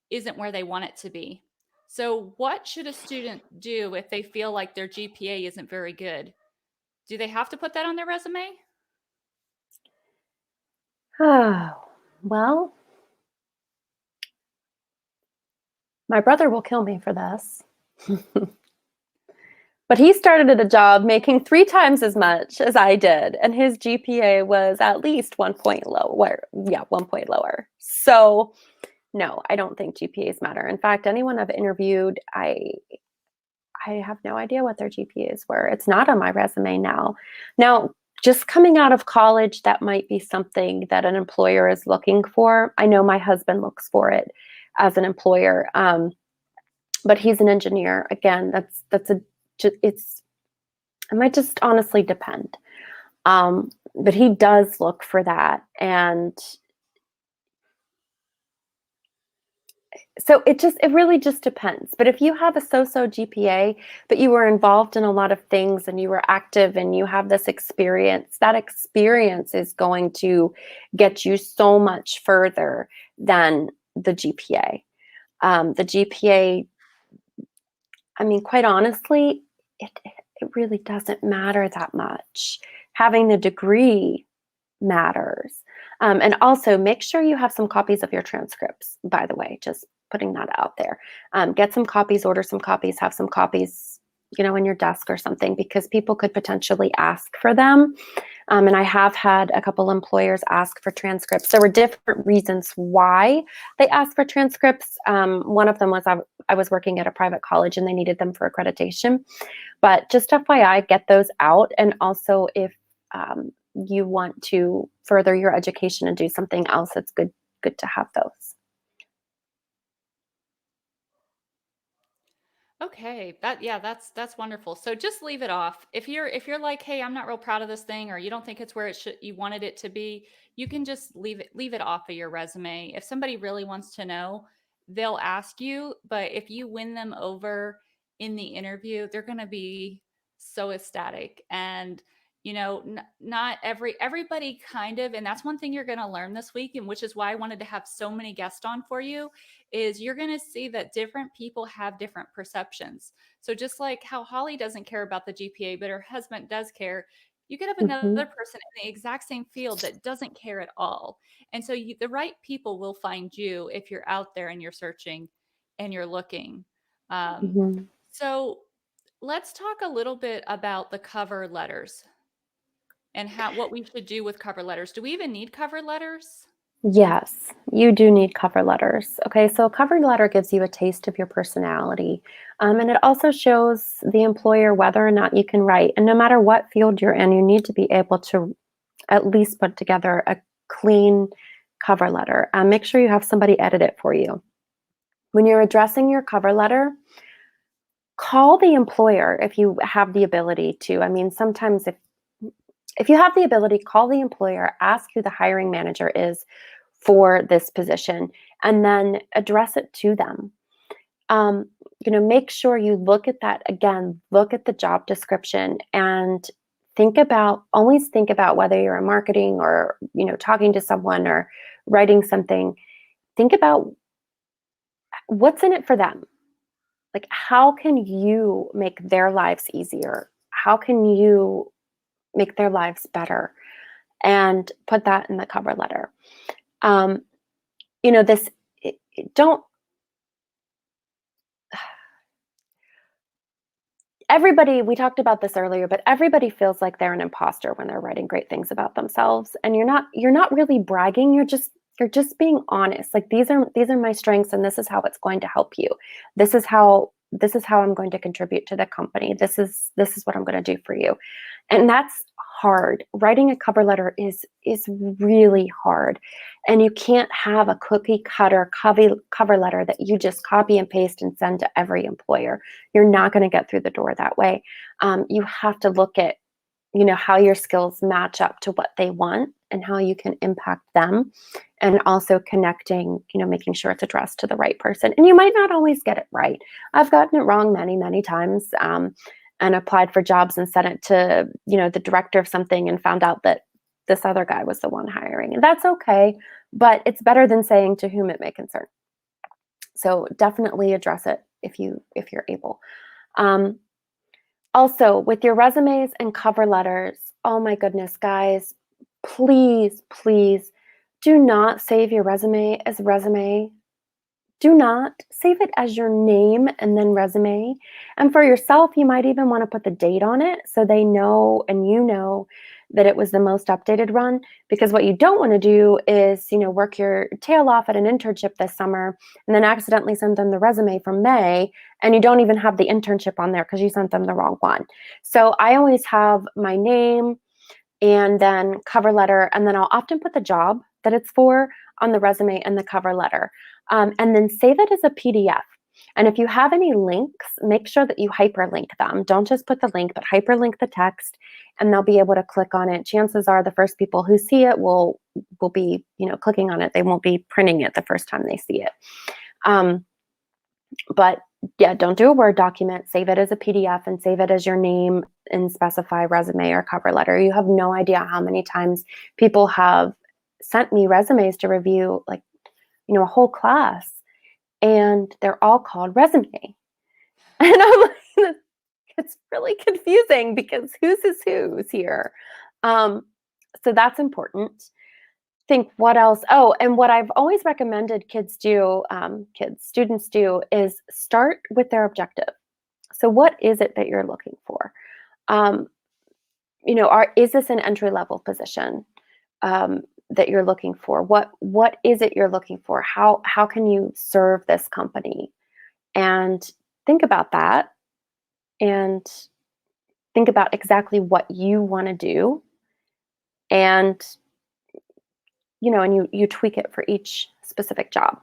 [SPEAKER 1] isn't where they want it to be. So, what should a student do if they feel like their GPA isn't very good? Do they have to put that on their resume?
[SPEAKER 2] Oh, well, my brother will kill me for this. But he started at a job making 3 times as much as I did, and his GPA was at least 1 point lower. Yeah, 1 point lower. So, no, I don't think GPAs matter. In fact, anyone I've interviewed, I have no idea what their GPAs were. It's not on my resume now. Now, just coming out of college, that might be something that an employer is looking for. I know my husband looks for it as an employer. but he's an engineer. Again, it's it might just honestly depend. But he does look for that. And so it really just depends. But if you have a so-so GPA, but you were involved in a lot of things and you were active and you have this experience, that experience is going to get you so much further than the GPA. The GPA, I mean, quite honestly, it really doesn't matter that much. Having the degree matters. And also make sure you have some copies of your transcripts, by the way, just putting that out there. Get some copies, order some copies, have some copies, in your desk or something, because people could potentially ask for them. And I have had a couple employers ask for transcripts. There were different reasons why they asked for transcripts. One of them was I was working at a private college and they needed them for accreditation. But just FYI, get those out. And also, if you want to further your education and do something else, it's good to have those.
[SPEAKER 1] Okay, that's wonderful. So just leave it off. If you're like, "Hey, I'm not real proud of this thing," or you don't think it's where it should you wanted it to be, you can just leave it off of your resume. If somebody really wants to know, they'll ask you, but if you win them over in the interview, they're going to be so ecstatic. And not everybody kind of, and that's one thing you're going to learn this week, and which is why I wanted to have so many guests on for you, is you're going to see that different people have different perceptions. So just like how Holly doesn't care about the GPA, but her husband does care, you could have
[SPEAKER 2] Mhm,
[SPEAKER 1] another person in the exact same field that doesn't care at all. And so the right people will find you if you're out there and you're searching and you're looking. Um,
[SPEAKER 2] mhm.
[SPEAKER 1] so let's talk a little bit about the cover letters and what we should do with cover letters. Do we even need cover letters?
[SPEAKER 2] Yes, you do need cover letters. Okay, so a cover letter gives you a taste of your personality. And it also shows the employer whether or not you can write. And no matter what field you're in, you need to be able to at least put together a clean cover letter. Make sure you have somebody edit it for you. When you're addressing your cover letter, call the employer if you have the ability to. I mean, sometimes if you have the ability, call the employer, ask who the hiring manager is for this position, and then address it to them. Um, make sure you look at that again, look at the job description and always think about whether you're in marketing or, talking to someone or writing something. Think about what's in it for them. Like, how can you make their lives easier? How can you make their lives better? And put that in the cover letter. Um, this, don't, everybody, we talked about this earlier, but everybody feels like they're an imposter when they're writing great things about themselves. And you're not really bragging. You're just being honest. Like, these are my strengths and this is how it's going to help you. This is how I'm going to contribute to the company. This is what I'm going to do for you. And that's hard. Writing a cover letter is really hard. And you can't have a cookie cutter cover letter that you just copy and paste and send to every employer. You're not going to get through the door that way. You have to look at, how your skills match up to what they want and how you can impact them, and also connecting, making sure it's addressed to the right person. And you might not always get it right. I've gotten it wrong many, many times, and applied for jobs and sent it to, the director of something and found out that this other guy was the one hiring. And that's okay, but it's better than saying to whom it may concern. So definitely address it if you're able. Um, Also, with your resumes and cover letters, oh my goodness, guys, please, please do not save your resume as resume. Do not save it as your name and then resume. And for yourself, you might even want to put the date on it so they know and you know that it was the most updated run. Because what you don't want to do is, work your tail off at an internship this summer and then accidentally send them the resume from May and you don't even have the internship on there because you sent them the wrong one. So I always have my name and then cover letter, and then I'll often put the job that it's for on the resume and the cover letter. And then save it as a PDF. And if you have any links, make sure that you hyperlink them. Don't just put the link, but hyperlink the text and they'll be able to click on it. Chances are the first people who see it will be, clicking on it. They won't be printing it the first time they see it. Um, but yeah, don't do a Word document. Save it as a PDF and save it as your name and specify resume or cover letter. You have no idea how many times people have sent me resumes to review, like, a whole class, and they're all called resume. And I'm like, it's really confusing because whose is whose here. Um, so that's important. Think what else. Oh, and what I've always recommended students do is start with their objective. So, what is it that you're looking for? Um, is this an entry level position that you're looking for? What is it you're looking for? How can you serve this company? And think about that, and think about exactly what you want to do, and you tweak it for each specific job.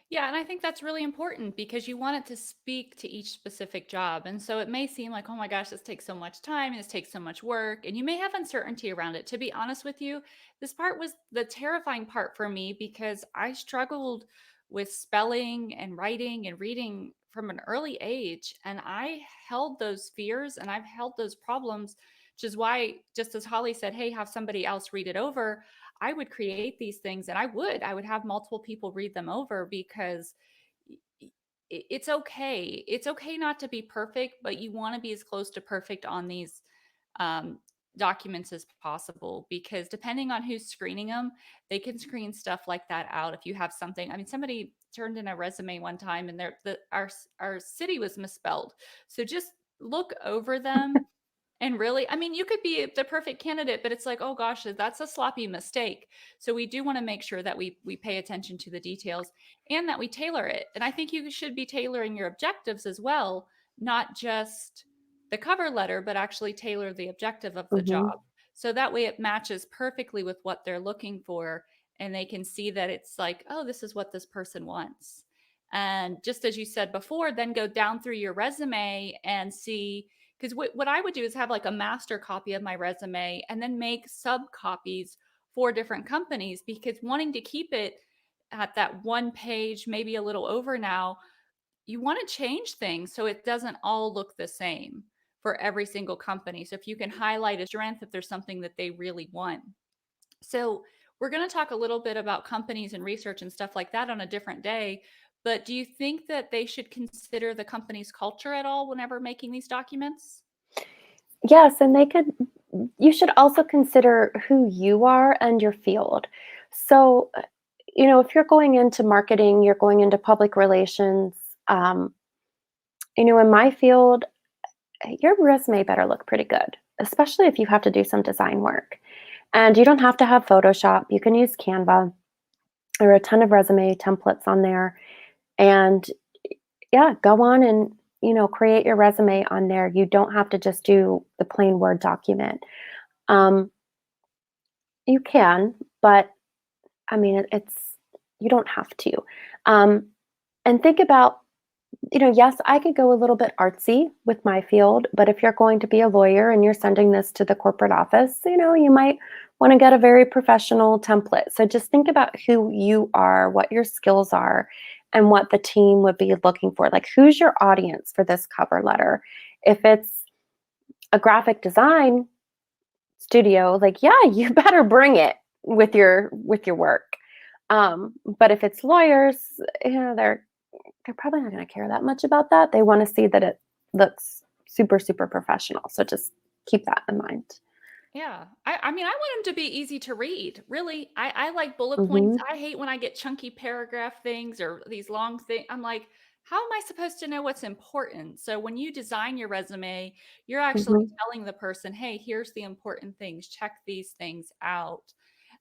[SPEAKER 1] Yeah, and I think that's really important because you want it to speak to each specific job. And so it may seem like, oh my gosh, this takes so much time and this takes so much work. And you may have uncertainty around it. To be honest with you, this part was the terrifying part for me because I struggled with spelling and writing and reading from an early age. And I held those fears and I've held those problems, which is why, just as Holly said, hey, have somebody else read it over. I would create these things and I would have multiple people read them over because it's okay. It's okay not to be perfect, but you want to be as close to perfect on these um, documents as possible because depending on who's screening them, they can screen stuff like that out. If you have something, I mean, somebody turned in a resume one time and our city was misspelled. So just look over them and really, I mean, you could be the perfect candidate, but it's like, oh gosh, that's a sloppy mistake. So we do want to make sure that we pay attention to the details and that we tailor it. And I think you should be tailoring your objectives as well, not just the cover letter, but actually tailor the objective of the job.
[SPEAKER 2] Hmm.
[SPEAKER 1] So that way it matches perfectly with what they're looking for and they can see that it's like, oh, this is what this person wants. And just as you said before, then go down through your resume and see because what I would do is have like a master copy of my resume and then make sub copies for different companies because wanting to keep it at that one page, maybe a little over now, you want to change things so it doesn't all look the same for every single company. So if you can highlight a strength, if there's something that they really want. So we're going to talk a little bit about companies and research and stuff like that on a different day. But do you think that they should consider the company's culture at all whenever making these documents?
[SPEAKER 2] Yes, and you should also consider who you are and your field. So, if you're going into marketing, you're going into public relations, um, in my field, your resume better look pretty good, especially if you have to do some design work. And you don't have to have Photoshop. You can use Canva. There are a ton of resume templates on there. And yeah, go on and, create your resume on there. You don't have to just do the plain Word document. Um, you can, but I mean, you don't have to. Um, and think about, yes, I could go a little bit artsy with my field, but if you're going to be a lawyer and you're sending this to the corporate office, you might want to get a very professional template. So just think about who you are, what your skills are, and what the team would be looking for. Like, who's your audience for this cover letter? If it's a graphic design studio, like, yeah, you better bring it with your work. But if it's lawyers, they're probably not going to care that much about that. They want to see that it looks super, super professional. So just keep that in mind.
[SPEAKER 1] Yeah. I mean, I want them to be easy to read. Really. I like bullet points.
[SPEAKER 2] Hmm.
[SPEAKER 1] I hate when I get chunky paragraph things or these long things. I'm like, how am I supposed to know what's important? So when you design your resume, you're actually
[SPEAKER 2] Hmm.
[SPEAKER 1] telling the person, hey, here's the important things. Check these things out.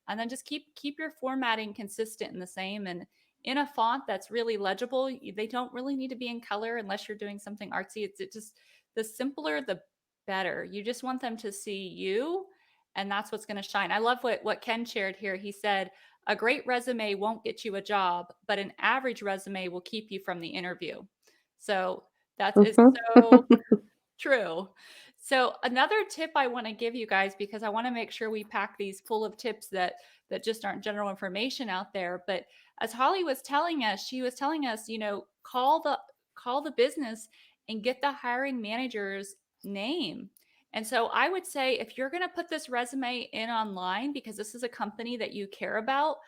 [SPEAKER 1] And then just keep your formatting consistent and the same and in a font that's really legible. They don't really need to be in color unless you're doing something artsy. It just the simpler the better. You just want them to see you and that's what's going to shine. I love what Ken shared here. He said A great resume won't get you a job, but an average resume will keep you from the interview. So that is
[SPEAKER 2] Mhm.
[SPEAKER 1] so true. So another tip I want to give you guys, because I want to make sure we pack these full of tips that just aren't general information out there. But as Holly was telling us, she was telling us, call the business and get the hiring manager's name. And so I would say if you're going to put this resume in online because this is a company that you care about,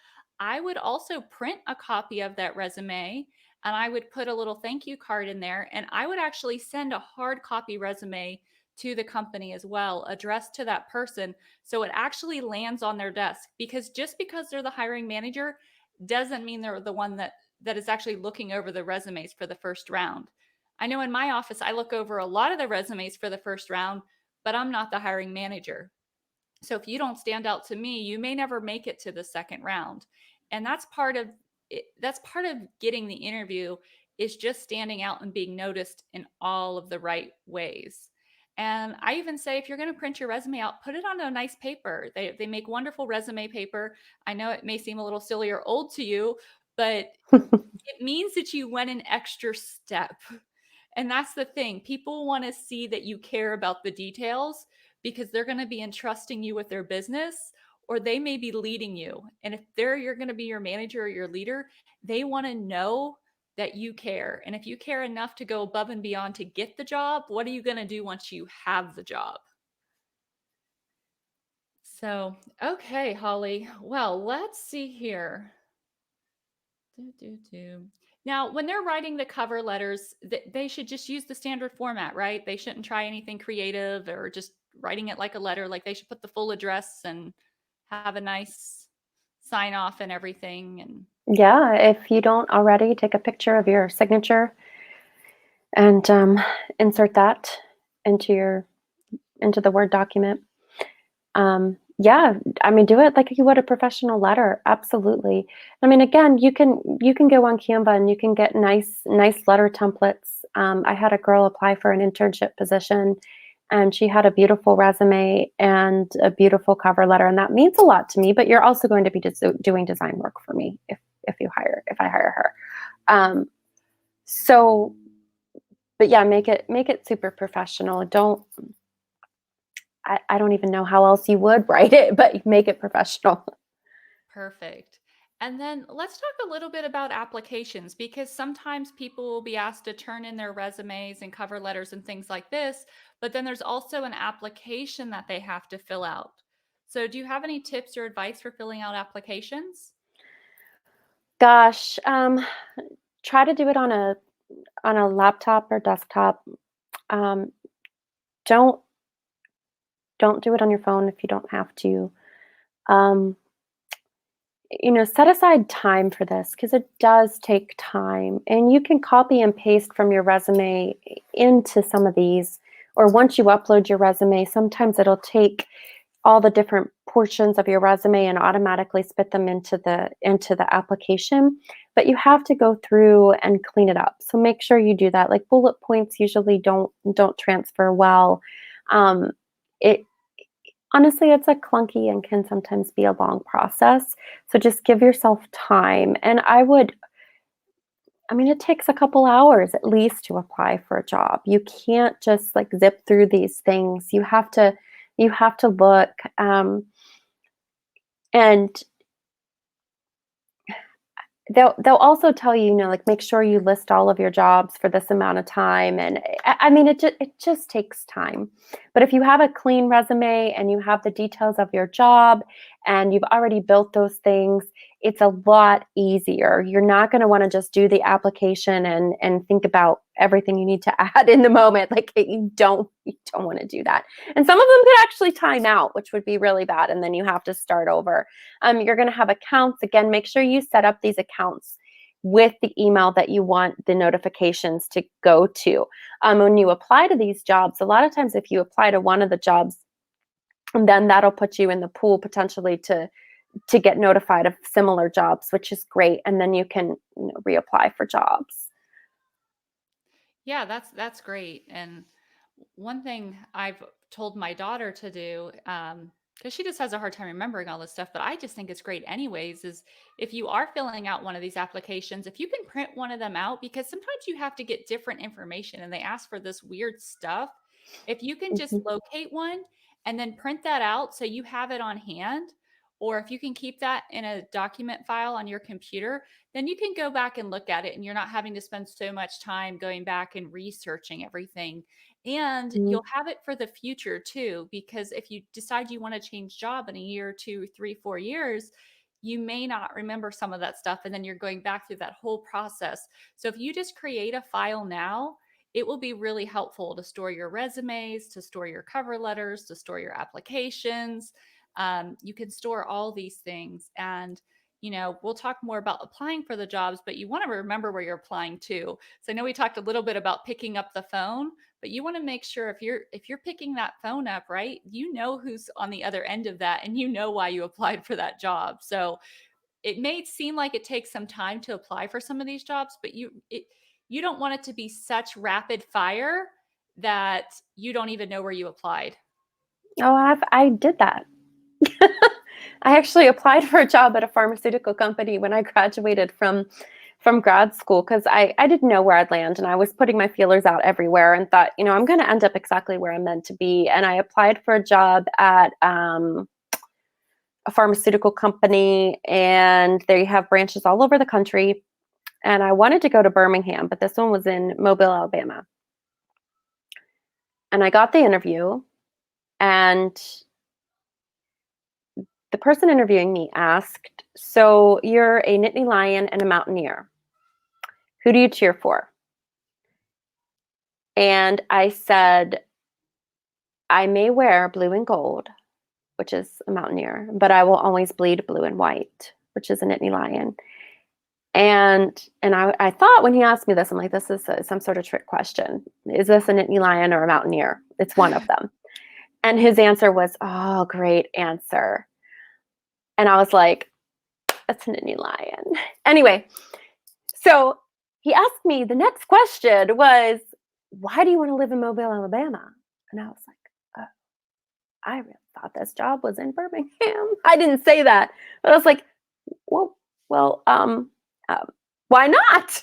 [SPEAKER 1] I would also print a copy of that resume and I would put a little thank you card in there. And I would actually send a hard copy resume to the company as well, addressed to that person. So it actually lands on their desk because just because they're the hiring manager doesn't mean they're the one that is actually looking over the resumes for the first round. I know in my office, I look over a lot of the resumes for the first round, but I'm not the hiring manager. So if you don't stand out to me, you may never make it to the second round. And that's part of it, that's part of getting the interview is just standing out and being noticed in all of the right ways. And I even say if you're going to print your resume out, put it on a nice paper. They make wonderful resume paper. I know it may seem a little silly or old to you, but it means that you went an extra step. And that's the thing. People want to see that you care about the details because they're going to be entrusting you with their business or they may be leading you. And if you're going to be your manager or your leader, they want to know that you care. And if you care enough to go above and beyond to get the job, what are you going to do once you have the job? So, okay, Holly. Well, let's see here. Do, do, do. Now, when they're writing the cover letters, they should just use the standard format, right? They shouldn't try anything creative or just writing it like a letter. Like they should put the full address and have a nice sign off and everything. And
[SPEAKER 2] Yeah, if you don't already, take a picture of your signature and insert that into your into the Word document. Yeah, I mean, do it like you would a professional letter. Absolutely. I mean, again, you can go on Canva and you can get nice letter templates. I had a girl apply for an internship position, and she had a beautiful resume and a beautiful cover letter, and that means a lot to me. But you're also going to be doing design work for me if I hire her. So, but yeah, make it super professional. I don't even know how else you would write it, but make it professional.
[SPEAKER 1] perfect. And then let's talk a little bit about applications because sometimes people will be asked to turn in their resumes and cover letters and things like this, but then there's also an application that they have to fill out. So, do you have any tips or advice for filling out applications?
[SPEAKER 2] Gosh, try to do it on a laptop or desktop. Um, don't don't do it on your phone if you don't have to. Um, Set aside time for this because it does take time, and you can copy and paste from your resume into some of these. Or once you upload your resume, sometimes it'll take all the different portions of your resume and automatically spit them into the application, but you have to go through and clean it up, so make sure you do that. Like bullet points usually don't transfer well. It Honestly, it's a clunky and can sometimes be a long process, so just give yourself time. And I mean, it takes a couple hours at least to apply for a job. You can't just like zip through these things. You have to look, and they'll also tell you, like make sure you list all of your jobs for this amount of time. And I mean, it just takes time. But if you have a clean resume and you have the details of your job and you've already built those things, it's a lot easier. You're not going to want to just do the application and think about everything you need to add in the moment. Like you don't want to do that. And some of them could actually time out, which would be really bad, and then you have to start over. You're going to have accounts. Again, make sure you set up these accounts with the email that you want the notifications to go to. When you apply to these jobs, a lot of times if you apply to one of the jobs, then that'll put you in the pool potentially to get notified of similar jobs, which is great. And then you can reapply for jobs.
[SPEAKER 1] Yeah, that's great. And one thing I've told my daughter to do, because she just has a hard time remembering all this stuff. But I just think it's great, anyways. Is if you are filling out one of these applications, if you can print one of them out, because sometimes you have to get different information and they ask for this weird stuff. If you can just
[SPEAKER 2] Mhm.
[SPEAKER 1] locate one and then print that out so you have it on hand, or if you can keep that in a document file on your computer, then you can go back and look at it and you're not having to spend so much time going back and researching everything. And
[SPEAKER 2] Mhm.
[SPEAKER 1] you'll have it for the future too, because if you decide you want to change job in a year, 2, 3, 4 years, you may not remember some of that stuff. And then you're going back through that whole process. So if you just create a file now, it will be really helpful to store your resumes, to store your cover letters, to store your applications. You can store all these things. And we'll talk more about applying for the jobs, but you want to remember where you're applying to. So I know we talked a little bit about picking up the phone, but you want to make sure if you're picking that phone up, right, who's on the other end of that and why you applied for that job. So it may seem like it takes some time to apply for some of these jobs, but you don't want it to be such rapid fire that you don't even know where you applied.
[SPEAKER 2] Oh, I did that. I actually applied for a job at a pharmaceutical company when I graduated from grad school because I didn't know where I'd land and I was putting my feelers out everywhere and thought, I'm going to end up exactly where I'm meant to be. And I applied for a job at a pharmaceutical company, and they have branches all over the country. And I wanted to go to Birmingham, but this one was in Mobile, Alabama. And I got the interview, and the person interviewing me asked, "So you're a Nittany Lion and a Mountaineer. Who do you cheer for?" And I said, "I may wear blue and gold, which is a Mountaineer, but I will always bleed blue and white, which is a Nittany Lion." And I thought when he asked me this, I'm like, this is some sort of trick question. Is this a Nittany Lion or a Mountaineer? It's one of them. And his answer was, "Oh, great answer." And I was like, "That's a Nittany Lion." Anyway, so he asked me the next question was, "Why do you want to live in Mobile, Alabama?" And I was like, I really thought this job was in Birmingham. I didn't say that, but I was like, well, well, why not?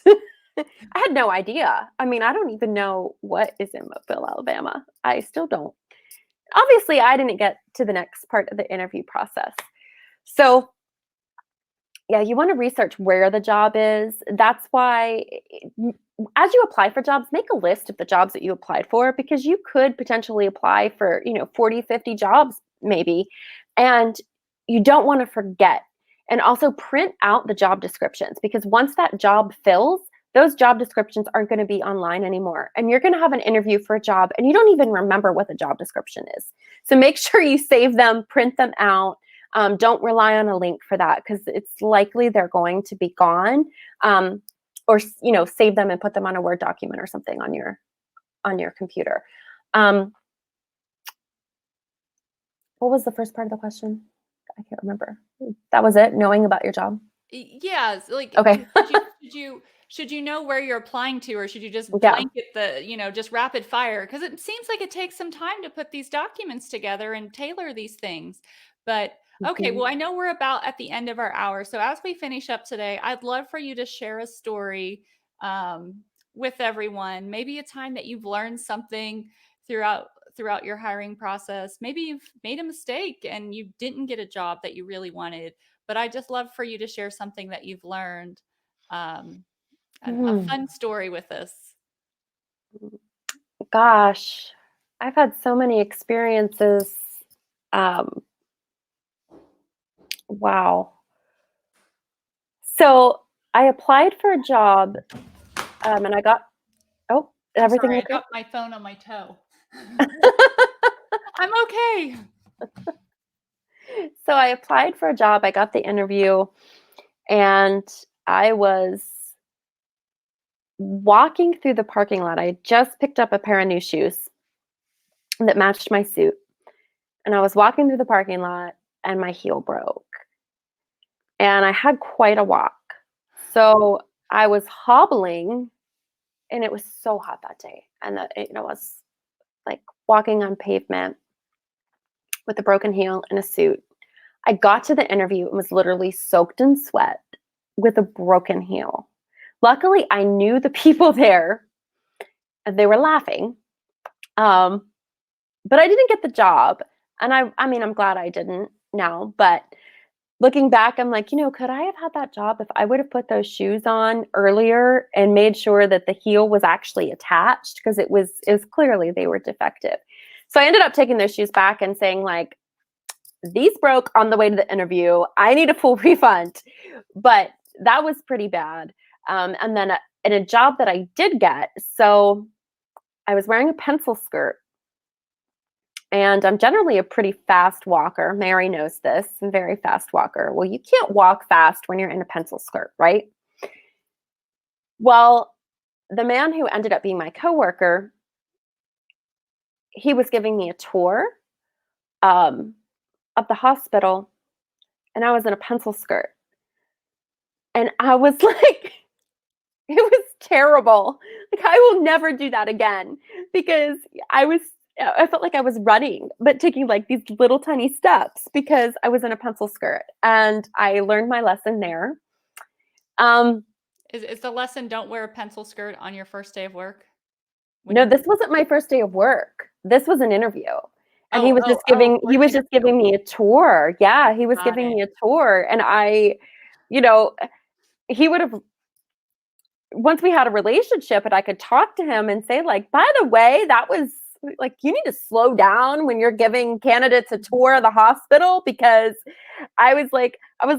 [SPEAKER 2] I had no idea. I mean, I don't even know what is in Mobile, Alabama. I still don't. Obviously, I didn't get to the next part of the interview process. So, yeah, you want to research where the job is. That's why, as you apply for jobs, make a list of the jobs that you applied for because you could potentially apply for, 40, 50 jobs maybe. And you don't want to forget. And also print out the job descriptions because once that job fills, those job descriptions aren't going to be online anymore. And you're going to have an interview for a job and you don't even remember what the job description is. So make sure you save them, print them out. Don't rely on a link for that because it's likely they're going to be gone. Or save them and put them on a Word document or something on your computer. Um, what was the first part of the question? I can't remember. That was it. Knowing about your job.
[SPEAKER 1] Yeah, like
[SPEAKER 2] Okay.
[SPEAKER 1] should you know where you're applying to, or should you just
[SPEAKER 2] Yeah.
[SPEAKER 1] blanket just rapid fire? Because it seems like it takes some time to put these documents together and tailor these things. But okay,
[SPEAKER 2] Mhm.
[SPEAKER 1] well, I know we're about at the end of our hour. So as we finish up today, I'd love for you to share a story um, with everyone. Maybe a time that you've learned something throughout throughout your hiring process. Maybe you've made a mistake and you didn't get a job that you really wanted, but I just love for you to share something that you've learned, um, a
[SPEAKER 2] Hmm.
[SPEAKER 1] fun story with us.
[SPEAKER 2] Gosh, I've had so many experiences. Um, wow. So I applied for a job, and I got. Oh,
[SPEAKER 1] I'm
[SPEAKER 2] everything
[SPEAKER 1] sorry, I
[SPEAKER 2] okay?
[SPEAKER 1] dropped my phone on my toe. I'm okay.
[SPEAKER 2] So I applied for a job. I got the interview, and I was walking through the parking lot. I had just picked up a pair of new shoes that matched my suit. And I was walking through the parking lot and my heel broke. And I had quite a walk. So I was hobbling and it was so hot that day. And it was like walking on pavement. with a broken heel and a suit. I got to the interview and was literally soaked in sweat with a broken heel. Luckily, I knew the people there and they were laughing. Um, but I didn't get the job. And I mean, I'm glad I didn't now, but looking back, I'm like, could I have had that job if I would have put those shoes on earlier and made sure that the heel was actually attached? Because it was clearly they were defective. So I ended up taking those shoes back and saying, like, these broke on the way to the interview. I need a full refund. But that was pretty bad. And then in a job that I did get, so I was wearing a pencil skirt. And I'm generally a pretty fast walker. Mary knows this. I'm a very fast walker. Well, you can't walk fast when you're in a pencil skirt, right? Well, the man who ended up being my coworker, he was giving me a tour um, of the hospital, and I was in a pencil skirt. And I was like, it was terrible. Like, I will never do that again because I felt like I was running, but taking like these little tiny steps because I was in a pencil skirt, and I learned my lesson there. Um,
[SPEAKER 1] Is the lesson don't wear a pencil skirt on your first day of work when
[SPEAKER 2] no,
[SPEAKER 1] you're
[SPEAKER 2] this wasn't my first day of work. This was an interview. And
[SPEAKER 1] oh, oh, oh,
[SPEAKER 2] he
[SPEAKER 1] work
[SPEAKER 2] was just
[SPEAKER 1] interview.
[SPEAKER 2] giving me a tour. Yeah, he was
[SPEAKER 1] Got
[SPEAKER 2] giving
[SPEAKER 1] it.
[SPEAKER 2] me a tour, and you know, he would have once we had a relationship and I could talk to him and say, like, by the way, that was like, you need to slow down when you're giving candidates a tour of the hospital, because I was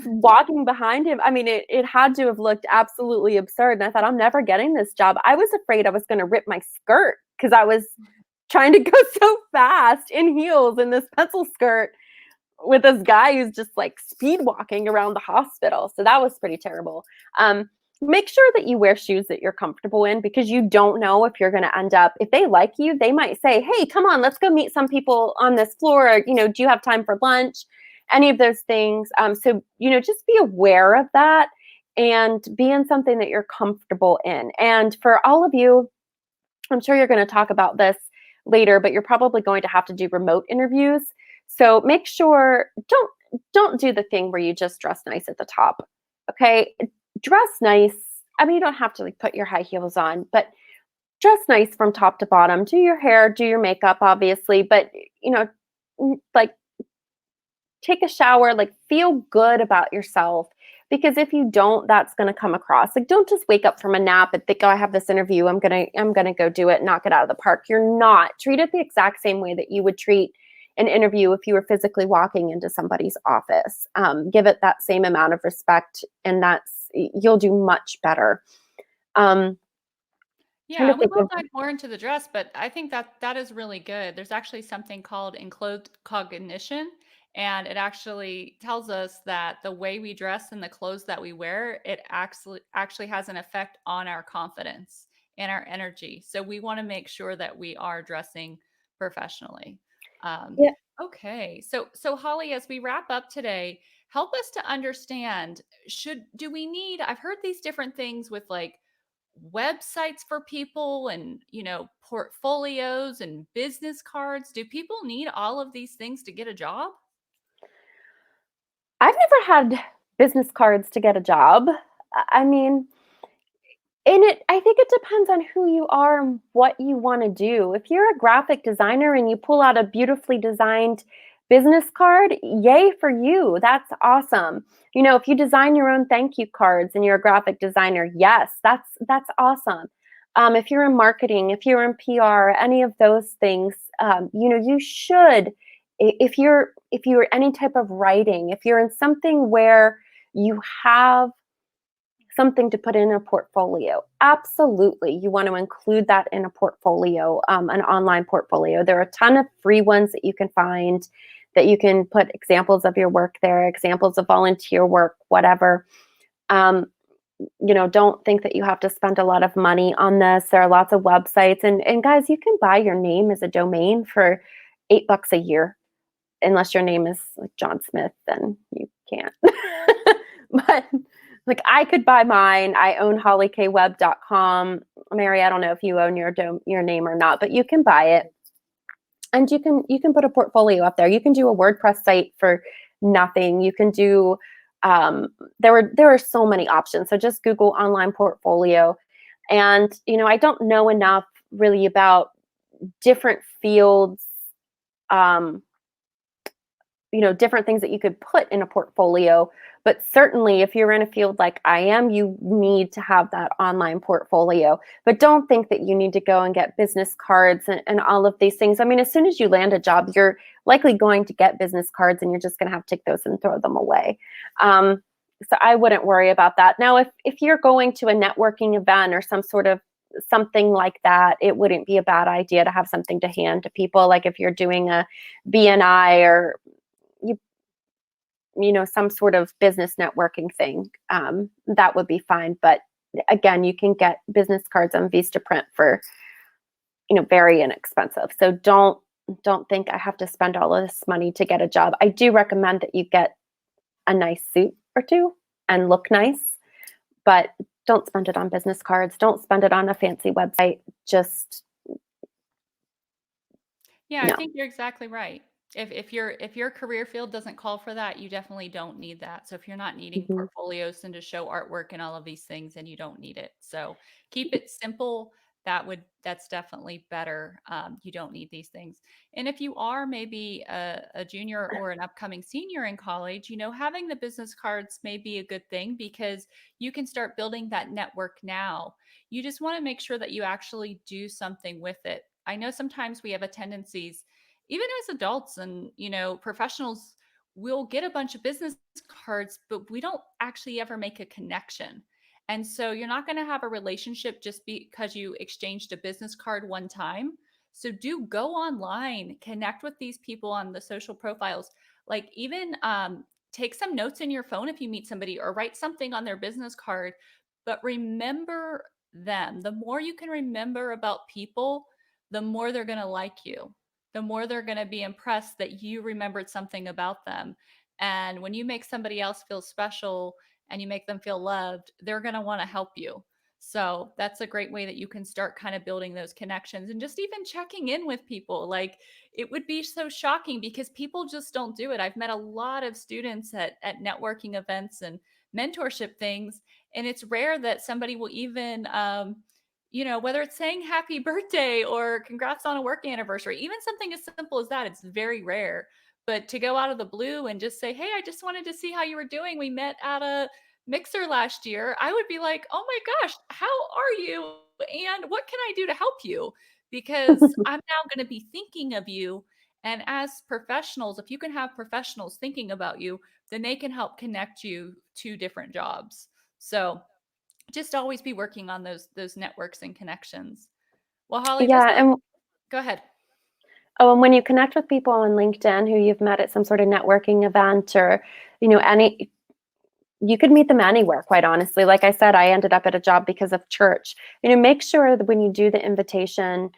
[SPEAKER 2] walking behind him. I mean, it had to have looked absolutely absurd. And I thought, I'm never getting this job. I was afraid I was going to rip my skirt because I was trying to go so fast in heels in this pencil skirt with this guy who's just like speed walking around the hospital. So that was pretty terrible. Make sure that you wear shoes that you're comfortable in, because you don't know if you're going to end up, if they like you, they might say, hey, come on, let's go meet some people on this floor. Or, do you have time for lunch? Any of those things. So, just be aware of that and be in something that you're comfortable in. And for all of you, I'm sure you're going to talk about this later, but you're probably going to have to do remote interviews. So make sure, don't do the thing where you just dress nice at the top. Okay? Dress nice. I mean, you don't have to like put your high heels on, but dress nice from top to bottom. Do your hair, do your makeup, obviously, but like, take a shower, like, feel good about yourself, because if you don't, that's going to come across. Like, don't just wake up from a nap and think, oh, I have this interview, I'm going to go do it, knock it out of the park. You're not. Treat it the exact same way that you would treat an interview if you were physically walking into somebody's office. Give it that same amount of respect, and you'll do much better. Trying
[SPEAKER 1] Yeah,
[SPEAKER 2] to
[SPEAKER 1] and we
[SPEAKER 2] think
[SPEAKER 1] will
[SPEAKER 2] of
[SPEAKER 1] dive more into the dress, but I think that is really good. There's actually something called enclosed cognition, and it actually tells us that the way we dress and the clothes that we wear, it actually has an effect on our confidence and our energy. So we want to make sure that we are dressing professionally. Um,
[SPEAKER 2] yeah.
[SPEAKER 1] okay, so Holly, as we wrap up today, help us to understand, should do we need? I've heard these different things with like websites for people and portfolios and business cards. Do people need all of these things to get a job?
[SPEAKER 2] I've never had business cards to get a job. I mean, I think it depends on who you are and what you want to do. If you're a graphic designer and you pull out a beautifully designed business card, yay for you. That's awesome. If you design your own thank you cards and you're a graphic designer, yes, that's awesome. If you're in marketing, if you're in PR, any of those things, you should. If you're any type of writing, if you're in something where you have something to put in a portfolio, absolutely, you want to include that in a portfolio, an online portfolio. There are a ton of free ones that you can find, that you can put examples of your work there, examples of volunteer work, whatever. um, don't think that you have to spend a lot of money on this. There are lots of websites, and guys, you can buy your name as a domain for $8 a year, unless your name is like John Smith, then you can't. But like, I could buy mine. I own hollykwebb.com. Mary, I don't know if you own your name or not, but you can buy it. And you can put a portfolio up there. You can do a WordPress site for nothing. You can do there are so many options. So just Google online portfolio. And I don't know enough really about different fields, um, different things that you could put in a portfolio. But certainly, if you're in a field like I am, you need to have that online portfolio. But don't think that you need to go and get business cards and all of these things. I mean, as soon as you land a job, you're likely going to get business cards and you're just going to have to take those and throw them away. Um, so I wouldn't worry about that. Now, if you're going to a networking event or some sort of something like that, it wouldn't be a bad idea to have something to hand to people. Like if you're doing a BNI or you some sort of business networking thing, that would be fine. But again, you can get business cards on Vistaprint for very inexpensive. So don't think I have to spend all of this money to get a job. I do recommend that you get a nice suit or two and look nice, but don't spend it on business cards. Don't spend it on a fancy website. Just
[SPEAKER 1] Yeah, I
[SPEAKER 2] no.
[SPEAKER 1] think you're exactly right. If your career field doesn't call for that, you definitely don't need that. So if you're not needing
[SPEAKER 2] Mhm.
[SPEAKER 1] portfolios and to show artwork and all of these things, then you don't need it. So keep it simple. That's definitely better. You don't need these things. And if you are maybe a junior or an upcoming senior in college, having the business cards may be a good thing because you can start building that network now. You just want to make sure that you actually do something with it. I know sometimes we have a tendencies, even as adults and professionals, we'll get a bunch of business cards, but we don't actually ever make a connection. And so you're not going to have a relationship just because you exchanged a business card one time. So do go online, connect with these people on the social profiles. Like even take some notes in your phone if you meet somebody, or write something on their business card. But remember them. The more you can remember about people, the more they're going to like you, the more they're going to be impressed that you remembered something about them. And when you make somebody else feel special and you make them feel loved, they're going to want to help you. So that's a great way that you can start kind of building those connections and just even checking in with people. Like it would be so shocking because people just don't do it. I've met a lot of students at networking events and mentorship things, and it's rare that somebody will even whether it's saying happy birthday or congrats on a work anniversary, even something as simple as that, it's very rare. But to go out of the blue and just say, hey, I just wanted to see how you were doing. We met at a mixer last year. I would be like, oh my gosh, how are you? And what can I do to help you? Because I'm now going to be thinking of you. And as professionals, if you can have professionals thinking about you, then they can help connect you to different jobs. So just always be working on those networks and connections. Well, Holly,
[SPEAKER 2] Yeah, and
[SPEAKER 1] go ahead.
[SPEAKER 2] oh, and when you connect with people on LinkedIn who you've met at some sort of networking event or, any you could meet them anywhere, quite honestly. Like I said, I ended up at a job because of church. Make sure that when you do the invitation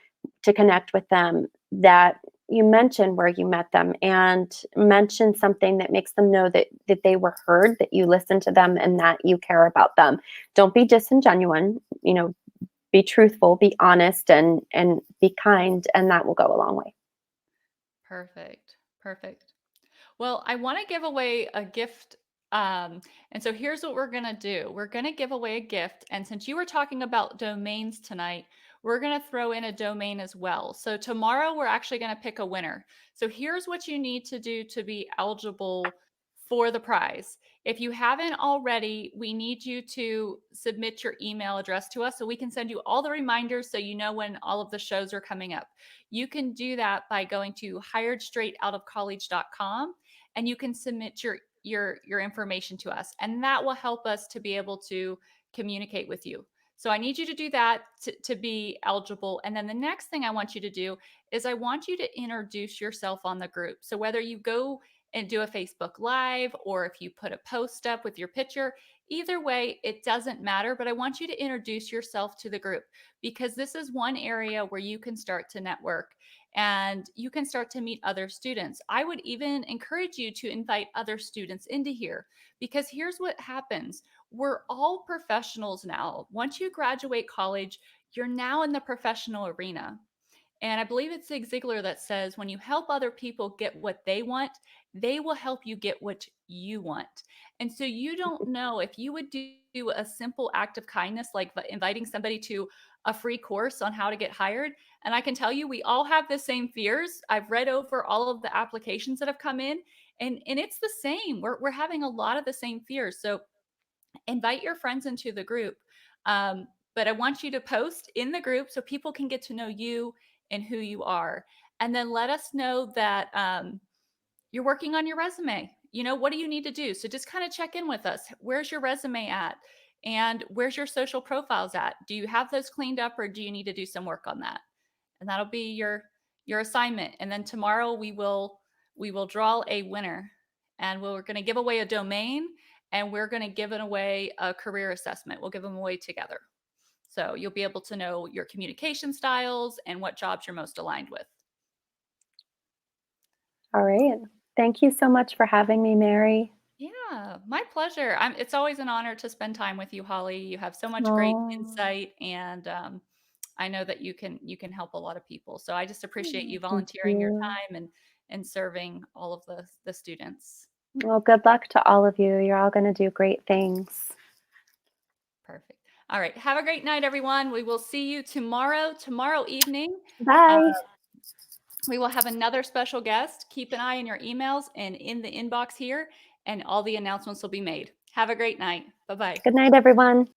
[SPEAKER 2] to connect with them, that you mention where you met them and mention something that makes them know that they were heard, that you listen to them, and that you care about them. Don't be disingenuous. Be truthful, be honest, and be kind, and that will go a long way.
[SPEAKER 1] Perfect. Perfect. Well, I want to give away a gift. And so here's what we're going to do. We're going to give away a gift. And since you were talking about domains tonight, we're going to throw in a domain as well. So tomorrow, we're actually going to pick a winner. So here's what you need to do to be eligible for the prize. If you haven't already, we need you to submit your email address to us so we can send you all the reminders so you know when all of the shows are coming up. You can do that by going to hiredstraightoutofcollege.com, and you can submit your information to us, and that will help us to be able to communicate with you. So I need you to do that to be eligible. And then the next thing I want you to do is I want you to introduce yourself on the group. So whether you go and do a Facebook Live or if you put a post up with your picture, either way, it doesn't matter. But I want you to introduce yourself to the group because this is one area where you can start to network and you can start to meet other students. I would even encourage you to invite other students into here because here's what happens. We're all professionals now. Once you graduate college, you're now in the professional arena. And I believe it's Zig Ziglar that says, when you help other people get what they will help you get what you want. And so you don't know if you would do a simple act of kindness, like inviting somebody to a free course on how to get hired. And I can tell you, we all have the same fears. I've read over all of the applications that have come in, and it's the same. We're having a lot of the same fears. So invite your friends into the group. But I want you to post in the group so people can get to know you and who you are. And then let us know that you're working on your resume. What do you need to do? So just kind of check in with us. Where's your resume at? And where's your social profiles at? Do you have those cleaned up, or do you need to do some work on that? And that'll be your assignment. And then tomorrow we will draw a winner, and we're going to give away a domain, and we're going to give it away a career assessment. We'll give them away together. So you'll be able to know your communication styles and what jobs you're most aligned with.
[SPEAKER 2] All right. Thank you so much for having me, Mary.
[SPEAKER 1] Yeah, my pleasure. It's always an honor to spend time with you, Holly. You have so much great
[SPEAKER 2] Oh,
[SPEAKER 1] insight, and I know that you can help a lot of people. So I just appreciate you
[SPEAKER 2] thank
[SPEAKER 1] volunteering your
[SPEAKER 2] you.
[SPEAKER 1] time and serving all of the students.
[SPEAKER 2] Well, good luck to all of you. You're all going to do great things.
[SPEAKER 1] Perfect. All right. Have a great night, everyone. We will see you tomorrow. Tomorrow evening, uh,
[SPEAKER 2] Bye.
[SPEAKER 1] we will have another special guest. Keep an eye on your emails and in the inbox here, and all the announcements will be made. Have a great night. Bye bye.
[SPEAKER 2] Good night, everyone.